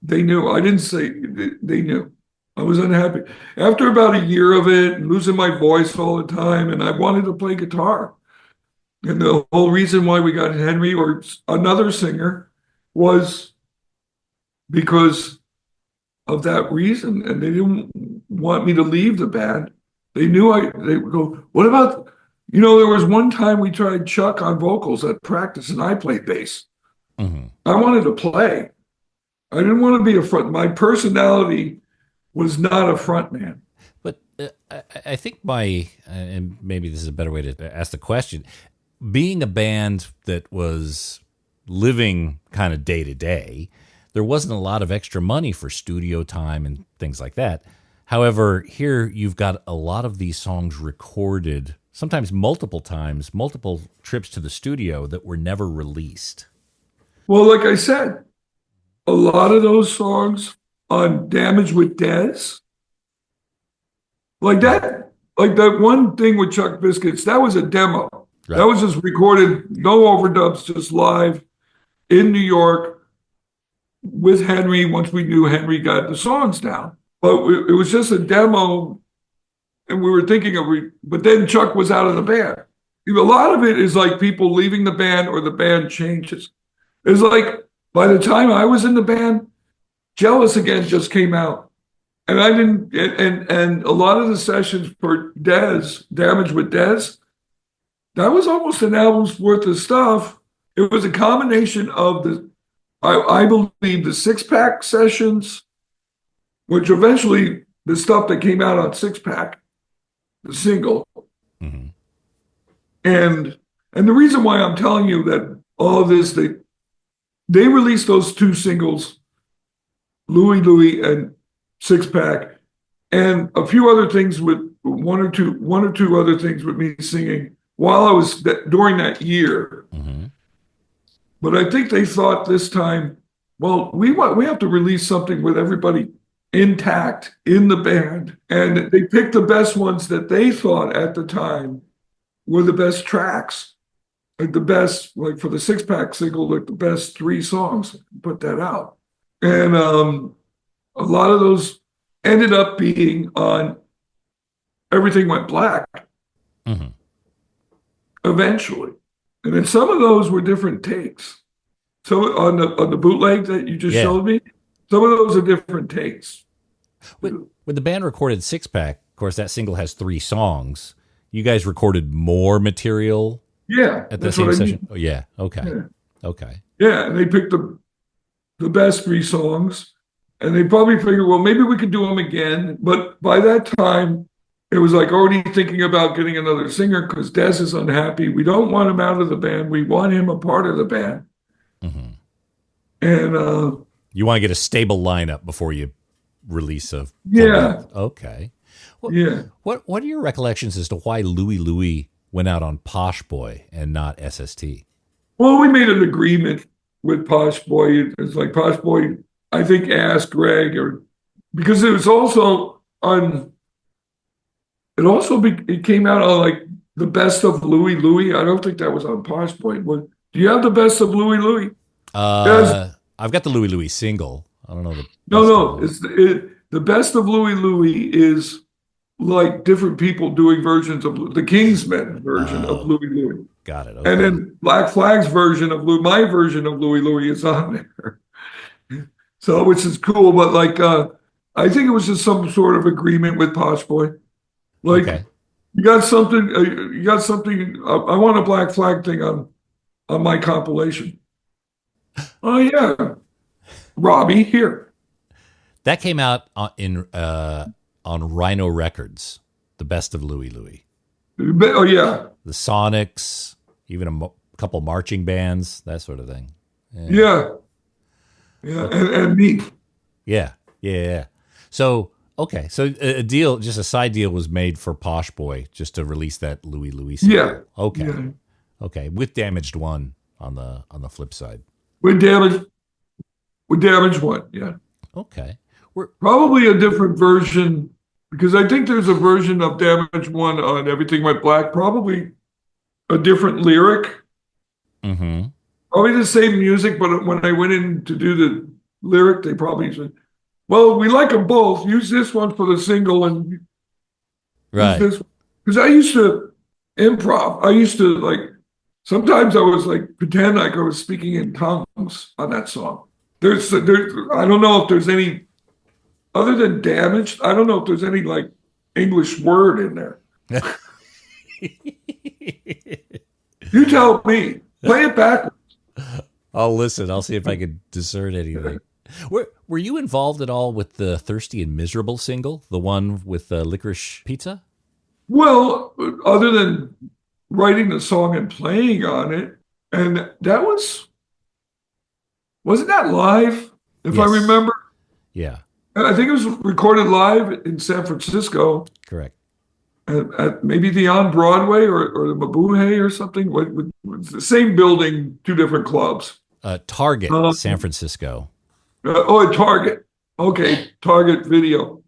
They knew. I didn't say, they knew. I was unhappy. After about a year of it, losing my voice all the time, and I wanted to play guitar. And the whole reason why we got Henry or another singer was because of that reason. And they didn't want me to leave the band. They knew they would go, what about, there was one time we tried Chuck on vocals at practice and I played bass. Mm-hmm. I wanted to play. I didn't want to be a front. My personality was not a front man. But I think and maybe this is a better way to ask the question, being a band that was living kind of day to day, there wasn't a lot of extra money for studio time and things like that. However, here you've got a lot of these songs recorded, sometimes multiple times, multiple trips to the studio that were never released. Well, like I said, a lot of those songs on Damage with Dez, like that one thing with Chuck Biscuits, that was a demo. Right. That was just recorded, no overdubs, just live in New York with Henry once we knew Henry got the songs down. But it was just a demo, and we were thinking but then Chuck was out of the band. A lot of it is like people leaving the band or the band changes. It's like by the time I was in the band, Jealous Again just came out. And I didn't, and a lot of the sessions for Dez, Damage with Dez, that was almost an album's worth of stuff. It was a combination of I believe the Six-Pack sessions, which eventually the stuff that came out on Six-Pack, the single. Mm-hmm. And the reason why I'm telling you that all of this, they released those two singles, Louie Louie and Six-Pack, and a few other things with one or two other things with me singing while I was during that year. Mm-hmm. But I think they thought this time, well, we have to release something with everybody intact in the band. And they picked the best ones that they thought at the time were the best tracks. Like the best, like for the Six-Pack single, like the best 3 songs, put that out. And a lot of those ended up being on Everything Went Black. Mm-hmm. Eventually. And then some of those were different takes. So on the bootleg that you just showed me, some of those are different takes. When the band recorded Six-Pack, of course, that single has 3 songs. You guys recorded more material at the same session? Oh, yeah. Okay. Yeah. Okay. Yeah, and they picked the best 3 songs. And they probably figured, well, maybe we could do them again. But by that time, it was like already thinking about getting another singer because Dez is unhappy. We don't want him out of the band. We want him a part of the band. Mm-hmm. And you want to get a stable lineup before you release a Okay. What are your recollections as to why Louie Louie went out on Posh Boy and not SST? Well, we made an agreement with Posh Boy. It's like Posh Boy, I think, asked Greg, because it was also on. It came out on like the best of Louie Louie. I don't think that was on Posh Boy. Do you have the best of Louie Louie? I've got the Louie Louie single. I don't know the. No. The best of Louie Louie is like different people doing versions of the Kingsmen version of Louie Louie. Got it. Okay. And then Black Flag's version of my version of Louie Louie is on there. So, which is cool, but like I think it was just some sort of agreement with Posh Boy. Like, you got something. I want a Black Flag thing on my compilation. Oh yeah, Robbie here. That came out on Rhino Records, the best of Louie Louie. Oh yeah, the Sonics, even a couple marching bands, that sort of thing. Yeah. And me. Yeah. So. Okay, so just a side deal was made for Posh Boy just to release that Louie Louie single. Yeah. Okay. Yeah. Okay, with Damaged One on the flip side. With Damaged One, yeah. Okay. Probably a different version, because I think there's a version of Damaged One on Everything Went Black, probably a different lyric Mm-hmm. Probably the same music, but when I went in to do the lyric, they probably said, well, we like them both. Use this one for the single and Right. use this. Because I used to improv. I used to sometimes I was pretend like I was speaking in tongues on that song. There's I don't know if there's any, other than damaged, I don't know if there's any English word in there. You tell me. Play it backwards. I'll listen. I'll see if I can discern anything. Were you involved at all with the Thirsty and Miserable single, the one with Licorice Pizza? Well, other than writing the song and playing on it, and that wasn't that live? If I remember. Yeah. I think it was recorded live in San Francisco. Correct. At maybe the On Broadway or the Mabuhay or something. With the same building, two different clubs. Target, San Francisco. At Target. Okay, Target Video.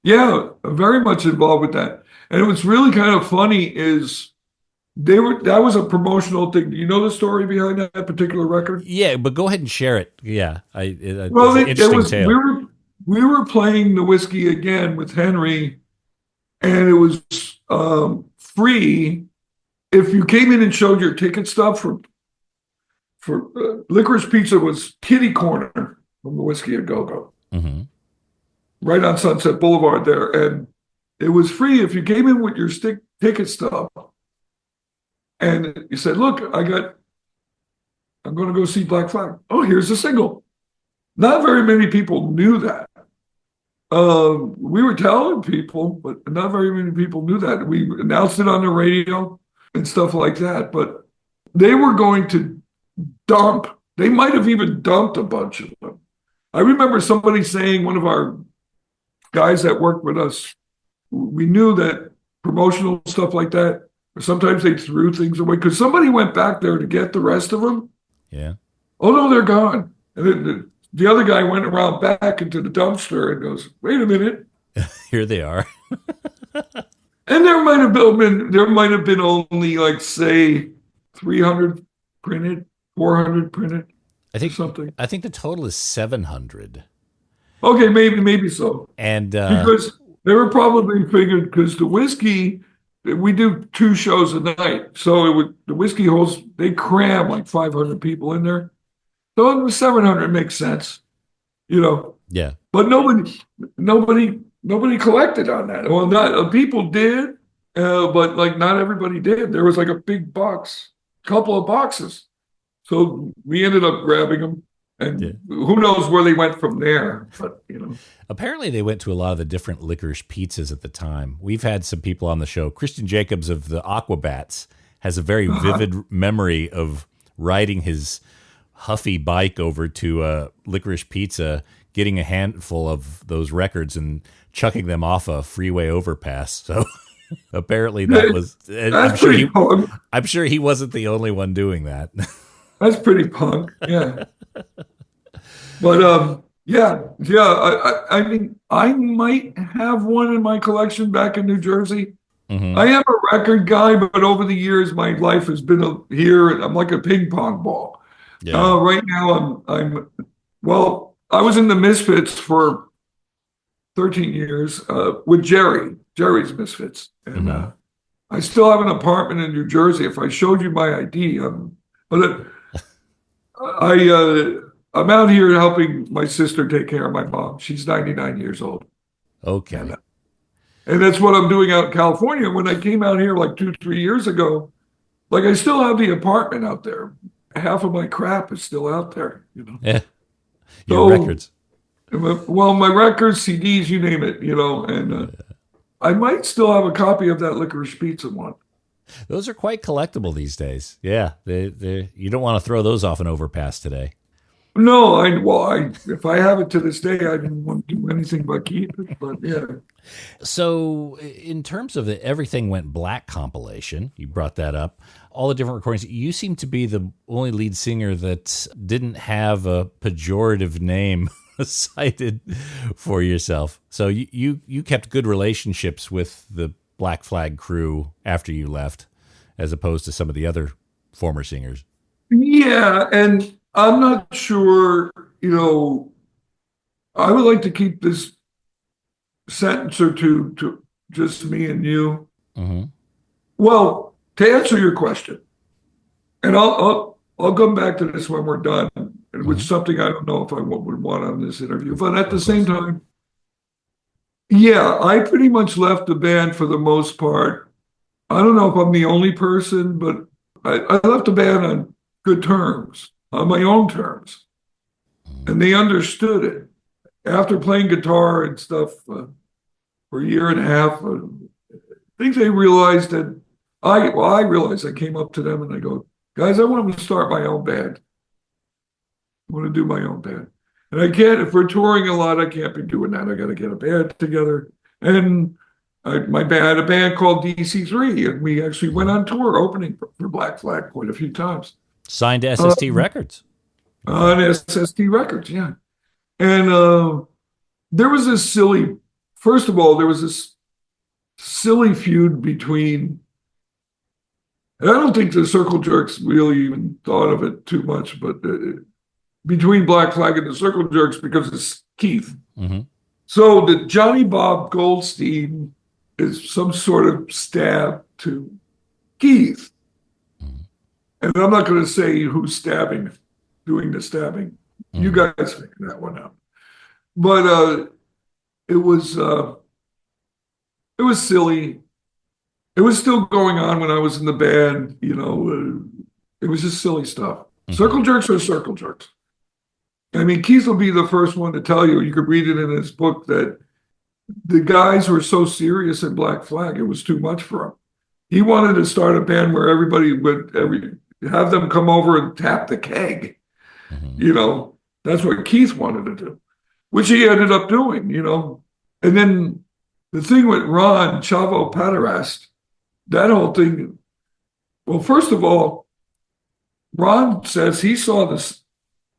Yeah, very much involved with that. And what's really kind of funny is that was a promotional thing. Do you know the story behind that particular record? Yeah, but go ahead and share it. Yeah, well, it's an interesting tale. We were playing the Whiskey again with Henry, and it was free if you came in and showed your ticket stub for Licorice Pizza was kitty corner from the Whiskey a Go-Go, right on Sunset Boulevard there, and it was free if you came in with your ticket stub, and you said, "Look, I'm going to go see Black Flag. Oh, here's the single." Not very many people knew that. We were telling people, but not very many people knew that. We announced it on the radio and stuff like that, but they were going to dump. They might have even dumped a bunch of them. I remember somebody saying, one of our guys that worked with us, we knew that promotional stuff like that, or sometimes they threw things away because somebody went back there to get the rest of them. Yeah. Oh, no, they're gone. And then the other guy went around back into the dumpster and goes, wait a minute. Here they are. And there might have been only say 300 printed, 400 printed. I think something. I think the total is 700. Okay, maybe so. And because they were probably figured, because the Whiskey, we do 2 shows a night. So the Whiskey holds, they cram 500 people in there. So 700 makes sense, Yeah. But nobody collected on that. Well, not people did, but not everybody did. There was a big box, couple of boxes. So we ended up grabbing them, and who knows where they went from there. But apparently they went to a lot of the different Licorice pizzas at the time. We've had some people on the show. Christian Jacobs of the Aquabats has a very vivid memory of riding his huffy bike over to Licorice Pizza, getting a handful of those records and chucking them off a freeway overpass. So apparently that was. I'm sure he wasn't the only one doing that. That's pretty punk, yeah. But I mean, I might have one in my collection back in New Jersey. Mm-hmm. I am a record guy, but over the years, my life has been here. I'm like a ping pong ball. Yeah. Right now, I was in the Misfits for 13 years with Jerry's Misfits. And I still have an apartment in New Jersey. If I showed you my ID, I'm out here helping my sister take care of my mom. She's 99 years old. Okay. And that's what I'm doing out in California. When I came out here 2-3 years ago, I still have the apartment out there. Half of my crap is still out there, Yeah. Your records. Well, my records, CDs, you name it, and I might still have a copy of that Licorice Pizza one. Those are quite collectible these days. Yeah. You don't want to throw those off an overpass today. No, if I have it to this day, I didn't want to do anything but keep it, but yeah. So in terms of the Everything Went Black compilation, you brought that up, all the different recordings, you seem to be the only lead singer that didn't have a pejorative name cited for yourself. So you kept good relationships with the Black Flag crew after you left, as opposed to some of the other former singers. Yeah, and I'm not sure, I would like to keep this sentence or two to just me and you. Mm-hmm. Well, to answer your question, and I'll come back to this when we're done, which is something I don't know if I would want on this interview. But at the same time, yeah, I pretty much left the band for the most part. I don't know if I'm the only person, but I left the band on good terms, on my own terms. And they understood it. After playing guitar and stuff for a year and a half, I think they realized that I realized I came up to them and I go, guys, I want to start my own band. I want to do my own band. And I can't, if we're touring a lot, I can't be doing that. I got to get a band together. And my band had a band called DC3, and we actually went on tour opening for Black Flag quite a few times. Signed to SST Records. On SST Records, yeah. And there was this first of all, there was this silly feud between, and I don't think the Circle Jerks really even thought of it too much, but between Black Flag and the Circle Jerks because it's Keith. Mm-hmm. So the Johnny Bob Goldstein is some sort of stab to Keith. Mm-hmm. And I'm not going to say who's doing the stabbing. Mm-hmm. You guys figure that one out. But it was silly. It was still going on when I was in the band, it was just silly stuff. Mm-hmm. Circle Jerks are Circle Jerks. I mean, Keith will be the first one to tell you could read it in his book, that the guys were so serious in Black Flag, it was too much for him. He wanted to start a band where everybody would have them come over and tap the keg. Mm-hmm. That's what Keith wanted to do, which he ended up doing, And then the thing with Ron, Chavo Pederast, that whole thing, well, first of all, Ron says he saw this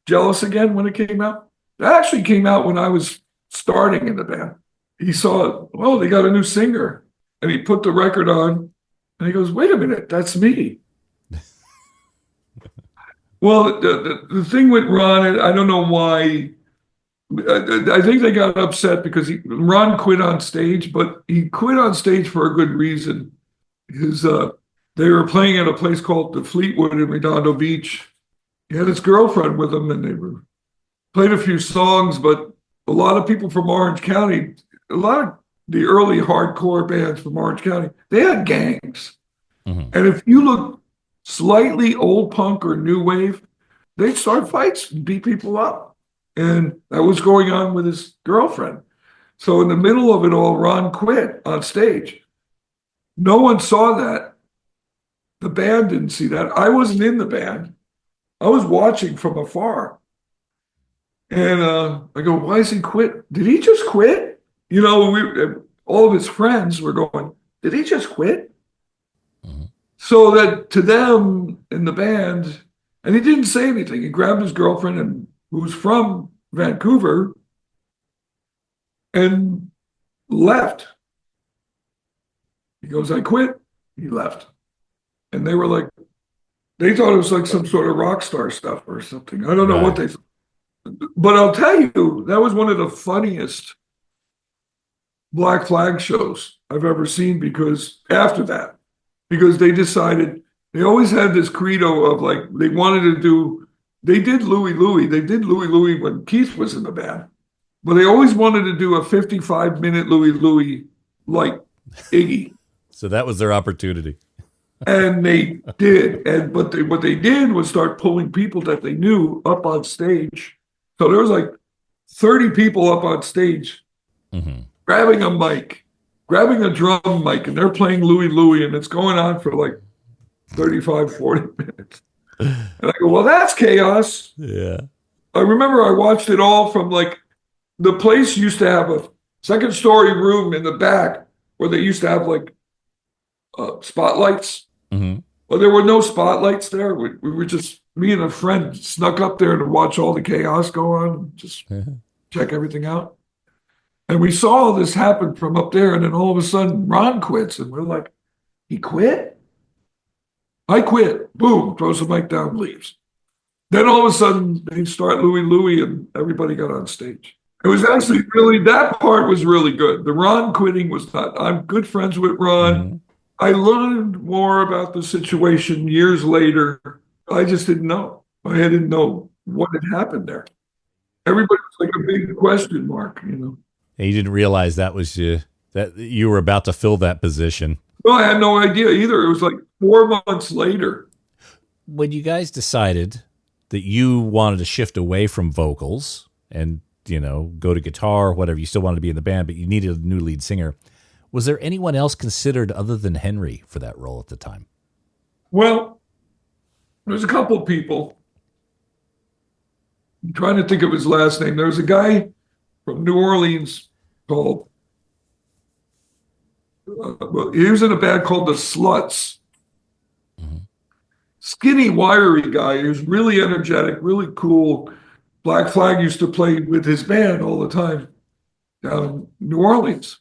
Jealous Again when it came out. That actually came out when I was starting in the band. He saw, they got a new singer. And he put the record on, and he goes, wait a minute, that's me. Well, the thing with Ron, I don't know why. I think they got upset because Ron quit on stage, but he quit on stage for a good reason. They were playing at a place called the Fleetwood in Redondo Beach. He had his girlfriend with him, and they played a few songs, but a lot of people from Orange County, a lot of the early hardcore bands from Orange County, they had gangs. Mm-hmm. And if you look slightly old punk or new wave, they'd start fights and beat people up. And that was going on with his girlfriend. So in the middle of it all, Ron quit on stage. No one saw that. The band didn't see that. I wasn't in the band. I was watching from afar. And I go, why is he quit? Did he just quit? All of his friends were going, did he just quit? Mm-hmm. So that to them in the band, and he didn't say anything. He grabbed his girlfriend, who was from Vancouver, and left. He goes, I quit. He left. And they were like, they thought it was like some sort of rock star stuff or something. I don't know what they thought. But I'll tell you, that was one of the funniest Black Flag shows I've ever seen, because after that, because they decided, they always had this credo of like, they did Louie Louie. They did Louie Louie when Keith was in the band, but they always wanted to do a 55-minute Louie Louie like Iggy. So that was their opportunity. And they did. But what they did was start pulling people that they knew up on stage. So there was like 30 people up on stage, mm-hmm. grabbing a mic, grabbing a drum mic, and they're playing Louie Louie, and it's going on for like 35, 40 minutes. And I go, well, that's chaos. Yeah. I remember I watched it all from like, the place used to have a second story room in the back where they used to have like spotlights. Mm-hmm. Well, there were no spotlights there. We were just, me and a friend snuck up there to watch all the chaos go on and just check everything out. And we saw all this happen from up there. And then all of a sudden, Ron quits. And we're like, he quit? I quit. Boom, throws the mic down, leaves. Then all of a sudden they start Louie Louie and everybody got on stage. It was actually really, that part was really good. The Ron quitting was not, I'm good friends with Ron. Mm-hmm. I learned more about the situation years later. I just didn't know. I didn't know what had happened there. Everybody was like a big question mark, you know. And you didn't realize that was that you were about to fill that position. Well, I had no idea either. It was like 4 months later. When you guys decided that you wanted to shift away from vocals and, you know, go to guitar, whatever, you still wanted to be in the band, but you needed a new lead singer, was there anyone else considered other than Henry for that role at the time? Well, there's a couple of people. I'm trying to think of his last name. There was a guy from New Orleans called, well, he was in a band called the Sluts. Mm-hmm. Skinny, wiry guy. He was really energetic, really cool. Black Flag used to play with his band all the time down in New Orleans.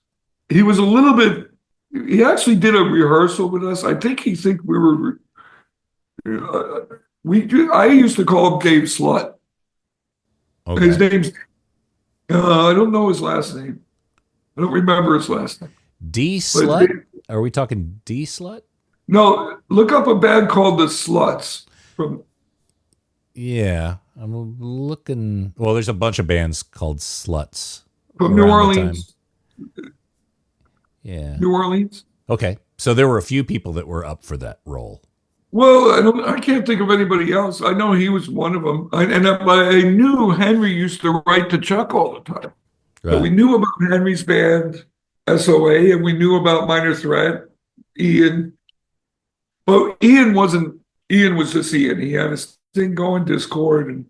He was a little bit, he actually did a rehearsal with us. I think he think we were, I used to call him Dave Slut. Okay. His name's, I don't know his last name. I don't remember his last name. D Slut? Are we talking D Slut? No, look up a band called the Sluts. Yeah, I'm looking. Well, there's a bunch of bands called Sluts From New Orleans. Yeah. New Orleans. Okay, so there were a few people that were up for that role. Well, I can't think of anybody else. I know he was one of them. I knew Henry used to write to Chuck all the time. Right. So we knew about Henry's band, SOA, and we knew about Minor Threat, Ian. But Ian was just Ian. He had his thing going, Discord,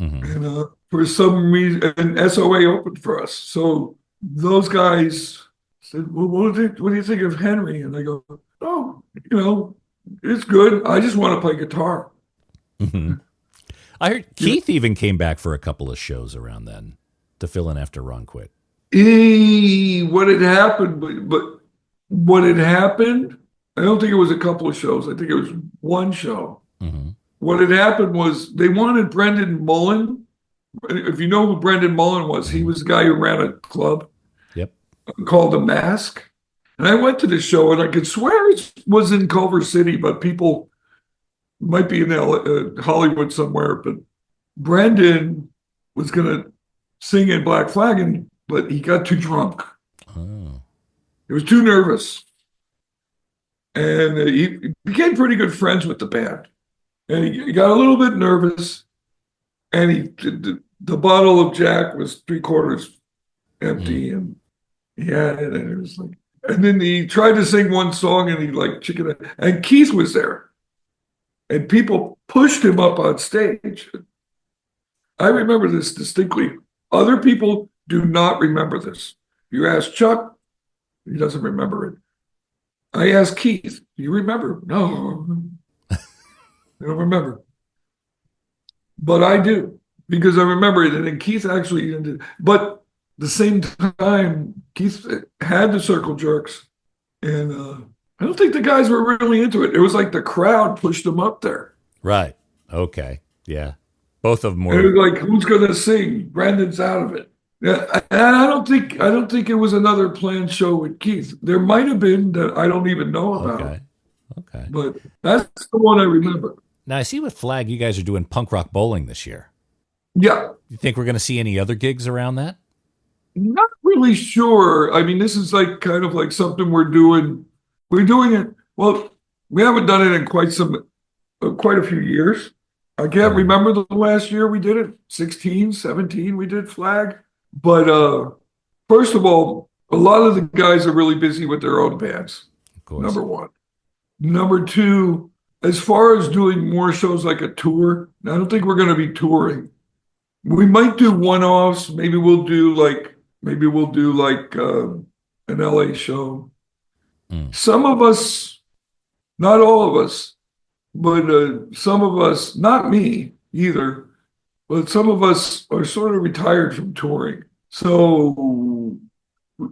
and for some reason, and SOA opened for us. So those guys said, well, what do you think of Henry? And I go, oh, you know, it's good. I just want to play guitar. Mm-hmm. I heard Keith even came back for a couple of shows around then to fill in after Ron quit. What had happened, but what had happened, I don't think it was a couple of shows. I think it was one show. Mm-hmm. What had happened was they wanted Brendan Mullen. If you know who Brendan Mullen was, he was the guy who ran a club called The Mask. And I went to the show, and I could swear it was in Culver City, but people might be in Hollywood somewhere. But Brendan was going to sing in Black Flag, but he got too drunk. Oh. He was too nervous. And he became pretty good friends with the band. And he got a little bit nervous. And the bottle of Jack was 3/4 empty, and he had it, and it was like, and then he tried to sing one song, and he like chicken, and Keith was there, and people pushed him up on stage. I remember this distinctly. Other people do not remember this. You ask Chuck, he doesn't remember it. I asked Keith, do you remember? No, I don't remember. But I do, because I remember it. And then Keith actually ended. But the same time, Keith had the circle jerks. And I don't think the guys were really into it. It was like the crowd pushed them up there. Right. Okay. Yeah. Both of them were. And it was like, who's going to sing? Brandon's out of it. Yeah, and I don't think it was another planned show with Keith. There might have been that I don't even know about. Okay. But that's the one I remember. Now, I see with Flag, you guys are doing punk rock bowling this year. Yeah. You think we're going to see any other gigs around that? Not really sure. I mean, this is like kind of like something we're doing. We're doing it. Well, we haven't done it in quite a few years. I can't remember the last year we did it. 16, 17, we did Flag. But first of all, a lot of the guys are really busy with their own bands. Of course. Number one. Number two, as far as doing more shows like a tour, I don't think we're going to be touring. We might do one-offs. Maybe we'll do like an LA show. Some of us, not all of us, but some of us, not me either, but some of us are sort of retired from touring. So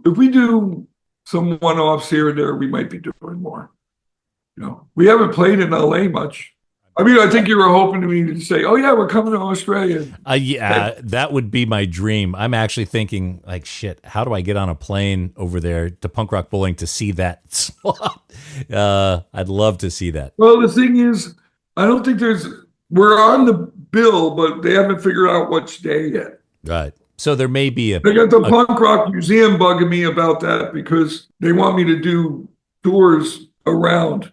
if we do some one-offs here and there, we might be doing more. We haven't played in LA much. I mean, I think you were hoping to me to say, "Oh yeah, we're coming to Australia." Yeah, that would be my dream. I'm actually thinking, like, shit, how do I get on a plane over there to Punk Rock Bowling to see that slot? I'd love to see that. Well, the thing is, I don't think we're on the bill, but they haven't figured out which day yet. Right. So there may be They got the Punk Rock Museum bugging me about that because they want me to do tours around.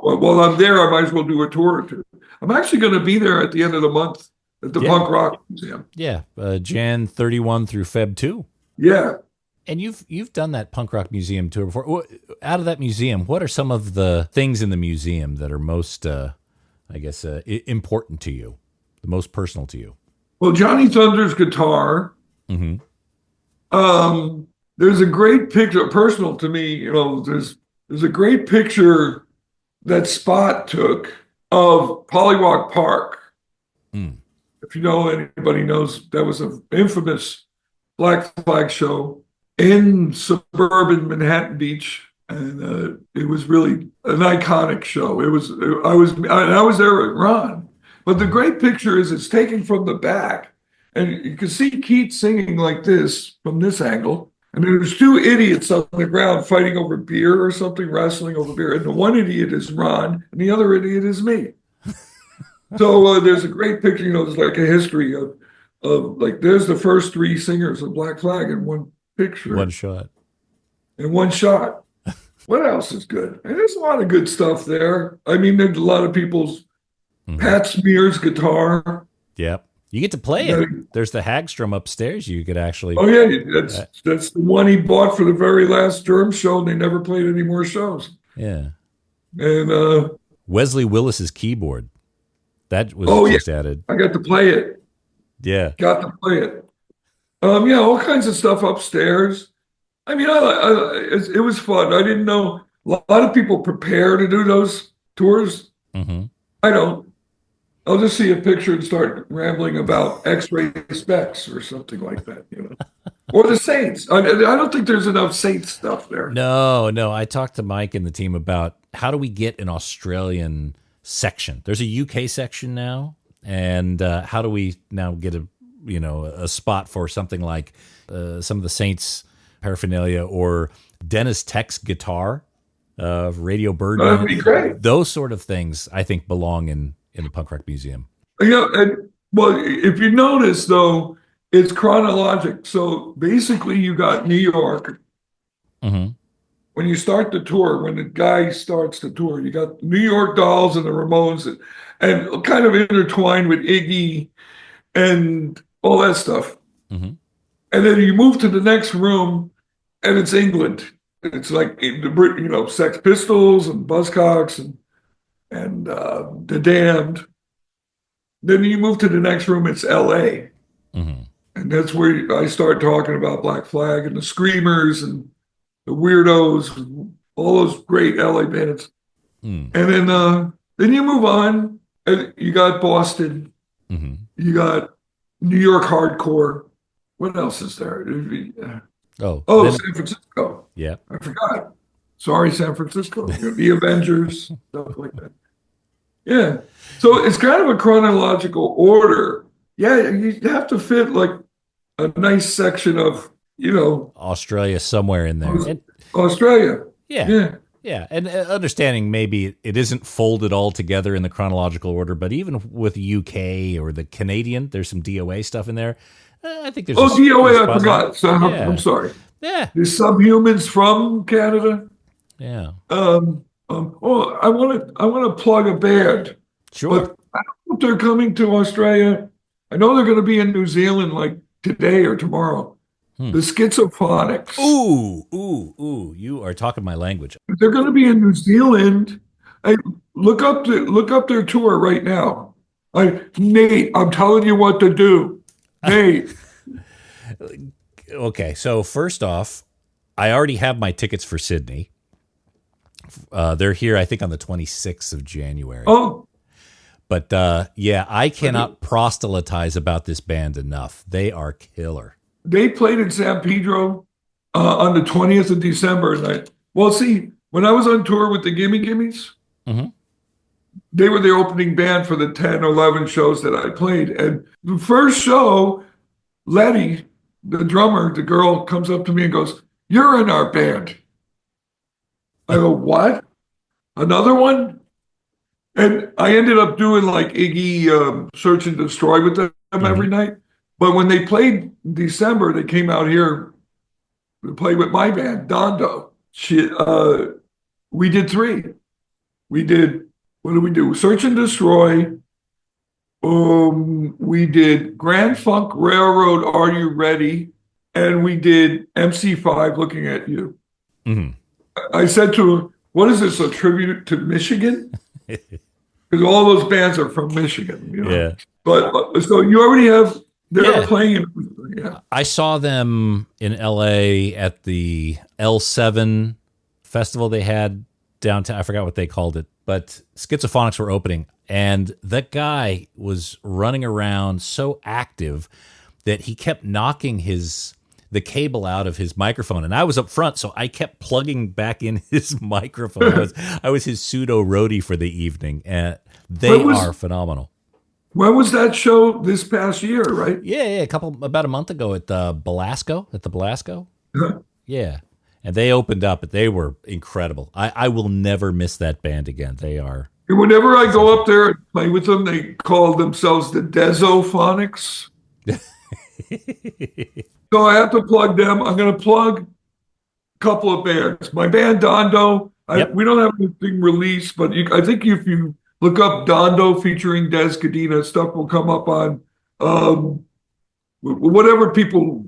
While I'm there, I might as well do a tour or two. I'm actually going to be there at the end of the month at the Punk Rock Museum. Yeah, Jan 31 through Feb 2. Yeah. And you've done that Punk Rock Museum tour before. Out of that museum, what are some of the things in the museum that are most, important to you, the most personal to you? Well, Johnny Thunder's guitar. Mm-hmm. There's a great picture, personal to me. There's a great picture that Spot took of Pollywog Park. Mm. If anybody knows, that was an infamous Black Flag show in suburban Manhattan Beach, and it was really an iconic show. I was there with Ron, but the great picture is it's taken from the back, and you can see Keith singing like this from this angle. And there's two idiots on the ground fighting over beer or something, wrestling over beer. And the one idiot is Ron, and the other idiot is me. So there's a great picture. There's like a history of like there's the first three singers of Black Flag in one picture, one shot. In one shot. What else is good? And there's a lot of good stuff there. I mean, there's a lot of people's Pat Smear's guitar. Yep. You get to play it. There's the Hagstrom upstairs. You could actually. Oh yeah, that's the one he bought for the very last Germ show, and they never played any more shows. Yeah. And Wesley Willis's keyboard, that was just added. I got to play it. Yeah. Got to play it. All kinds of stuff upstairs. I mean, it was fun. I didn't know a lot of people prepare to do those tours. Mm-hmm. I don't. I'll just see a picture and start rambling about X-ray specs or something like that, Or the Saints. I don't think there's enough Saints stuff there. No. I talked to Mike and the team about how do we get an Australian section. There's a UK section now, and how do we now get a spot for something like some of the Saints paraphernalia or Dennis Tech's guitar, Radio Birdman. That'd be great. Those sort of things, I think, belong in the Punk Rock Museum. If you notice, though, it's chronologic. So basically, you got New York. Mm-hmm. When you start the tour, when the guy starts the tour, you got New York Dolls and the Ramones and kind of intertwined with Iggy and all that stuff. Mm-hmm. And then you move to the next room, and it's England. It's like Sex Pistols and Buzzcocks and The Damned. Then you move to the next room, it's LA. Mm-hmm. And that's where I start talking about Black Flag and the Screamers and the Weirdos, and all those great LA bands. Mm. And then you move on, and you got Boston. Mm-hmm. You got New York hardcore. What else is there? San Francisco. Yeah. I forgot. Sorry, San Francisco. The Avengers, stuff like that. Yeah. So it's kind of a chronological order. Yeah, you have to fit like a nice section of, Australia somewhere in there. Australia. Yeah. Yeah. And understanding maybe it isn't folded all together in the chronological order, but even with UK or the Canadian, there's some DOA stuff in there. I think there's DOA, I forgot. So I'm sorry. Yeah. The Subhumans from Canada. Yeah. I want to plug a band. Sure. But I don't know if they're coming to Australia. I know they're going to be in New Zealand like today or tomorrow. The Schizophonics. Ooh! You are talking my language. They're going to be in New Zealand. Look up their tour right now. Nate, I'm telling you what to do. Nate. Okay, so first off, I already have my tickets for Sydney. They're here, I think, on the 26th of January. Oh. But I cannot proselytize about this band enough. They are killer. They played in San Pedro on the 20th of December. When I was on tour with the Gimme Gimmes, They were the opening band for the 10 or 11 shows that I played. And the first show, Letty, the drummer, the girl, comes up to me and goes, "You're in our band." I go, "What? Another one?" And I ended up doing like Iggy Search and Destroy with them every night. But when they played in December, they came out here to play with my band, Dondo. We did 3. We did, what did we do? Search and Destroy. We did Grand Funk Railroad, Are You Ready? And we did MC5, Looking at You. I said to him, "What is this, a tribute to Michigan?" Because all those bands are from Michigan. You know? Yeah. But so you already have, they're playing in, yeah. I saw them in LA at the L7 festival they had downtown. I forgot what they called it, but Schizophonics were opening. And that guy was running around so active that he kept knocking the cable out of his microphone. And I was up front, so I kept plugging back in his microphone. I was his pseudo roadie for the evening. And they are phenomenal. When was that show? This past year, right? Yeah, about a month ago at the Belasco. Yeah. And they opened up, but they were incredible. I will never miss that band again. They are. And whenever I go up there and play with them, they call themselves the Dezophonics. So I have to plug them. I'm going to plug a couple of bands. My band, Dondo. We don't have anything released, but I think if you look up Dondo featuring Dez Cadena, stuff will come up on whatever people.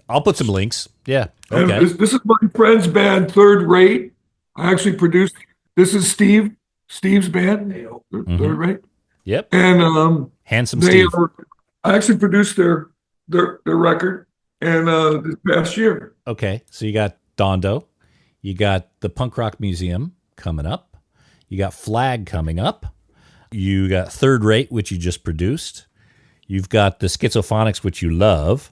I'll put some links. Yeah. Okay. And this is my friend's band, Third Rate. I actually produced. This is Steve's band, Third Rate. Yep. And Handsome Steve. I actually produced their record and this past year. Okay, so you got Dondo, you got the Punk Rock Museum coming up, you got Flag coming up, you got Third Rate, which you just produced, you've got the Schizophonics, which you love.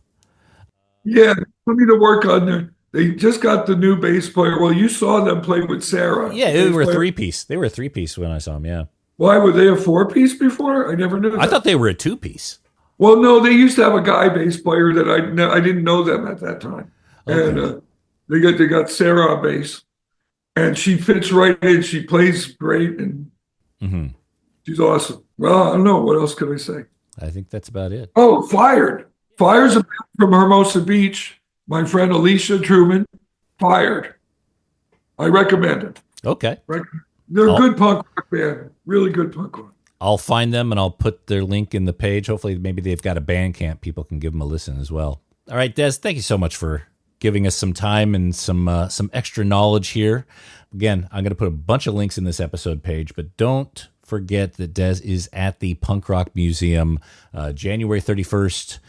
Yeah, put me to work on there. They just got the new bass player. Well, you saw them play with Sarah. Yeah, they were a 3-piece. They were a 3-piece when I saw them, yeah. Why, were they a 4-piece before? I never knew that. I thought they were a 2-piece. Well, no, they used to have a guy bass player that I didn't know them at that time. Okay. And they got Sarah on bass. And she fits right in. She plays great, and she's awesome. Well, I don't know. What else can I say? I think that's about it. Oh, Fired. Fired's a band from Hermosa Beach. My friend Alicia Truman, Fired. I recommend it. Okay. They're a good punk rock band. Really good punk rock. I'll find them and I'll put their link in the page. Hopefully, maybe they've got a Bandcamp. People can give them a listen as well. All right, Dez, thank you so much for giving us some time and some extra knowledge here. Again, I'm going to put a bunch of links in this episode page, but don't forget that Dez is at the Punk Rock Museum January 31st,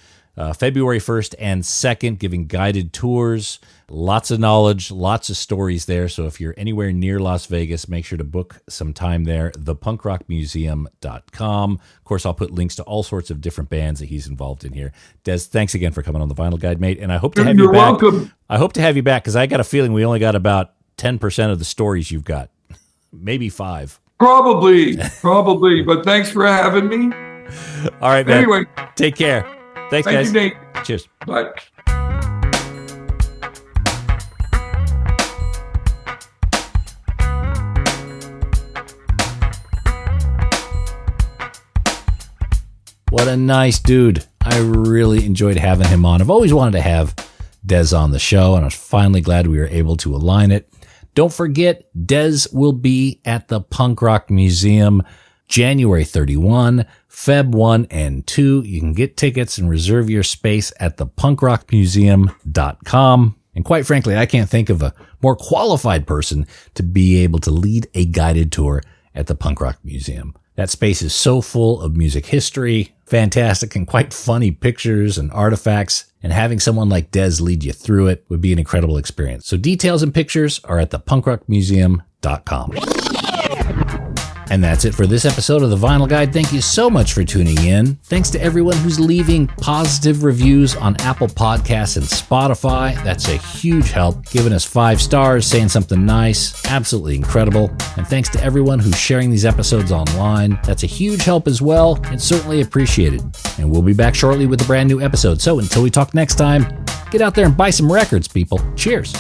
February 1st and 2nd, giving guided tours. Lots of knowledge, lots of stories there. So if you're anywhere near Las Vegas, make sure to book some time there, thepunkrockmuseum.com. Of course, I'll put links to all sorts of different bands that he's involved in here. Dez, thanks again for coming on the Vinyl Guide, mate. And I hope to have you back. You're welcome. I hope to have you back because I got a feeling we only got about 10% of the stories you've got. Maybe 5. Probably. But thanks for having me. All right, man. Anyway. Take care. Thanks, guys. Thank you, Nate. Cheers. Bye. What a nice dude. I really enjoyed having him on. I've always wanted to have Dez on the show, and I was finally glad we were able to align it. Don't forget, Dez will be at the Punk Rock Museum January 31, Feb 1 and 2. You can get tickets and reserve your space at thepunkrockmuseum.com. And quite frankly, I can't think of a more qualified person to be able to lead a guided tour at the Punk Rock Museum. That space is so full of music history, fantastic and quite funny pictures and artifacts, and having someone like Dez lead you through it would be an incredible experience. So details and pictures are at thepunkrockmuseum.com. And that's it for this episode of The Vinyl Guide. Thank you so much for tuning in. Thanks to everyone who's leaving positive reviews on Apple Podcasts and Spotify. That's a huge help. Giving us 5 stars, saying something nice. Absolutely incredible. And thanks to everyone who's sharing these episodes online. That's a huge help as well, and certainly appreciated. And we'll be back shortly with a brand new episode. So until we talk next time, get out there and buy some records, people. Cheers.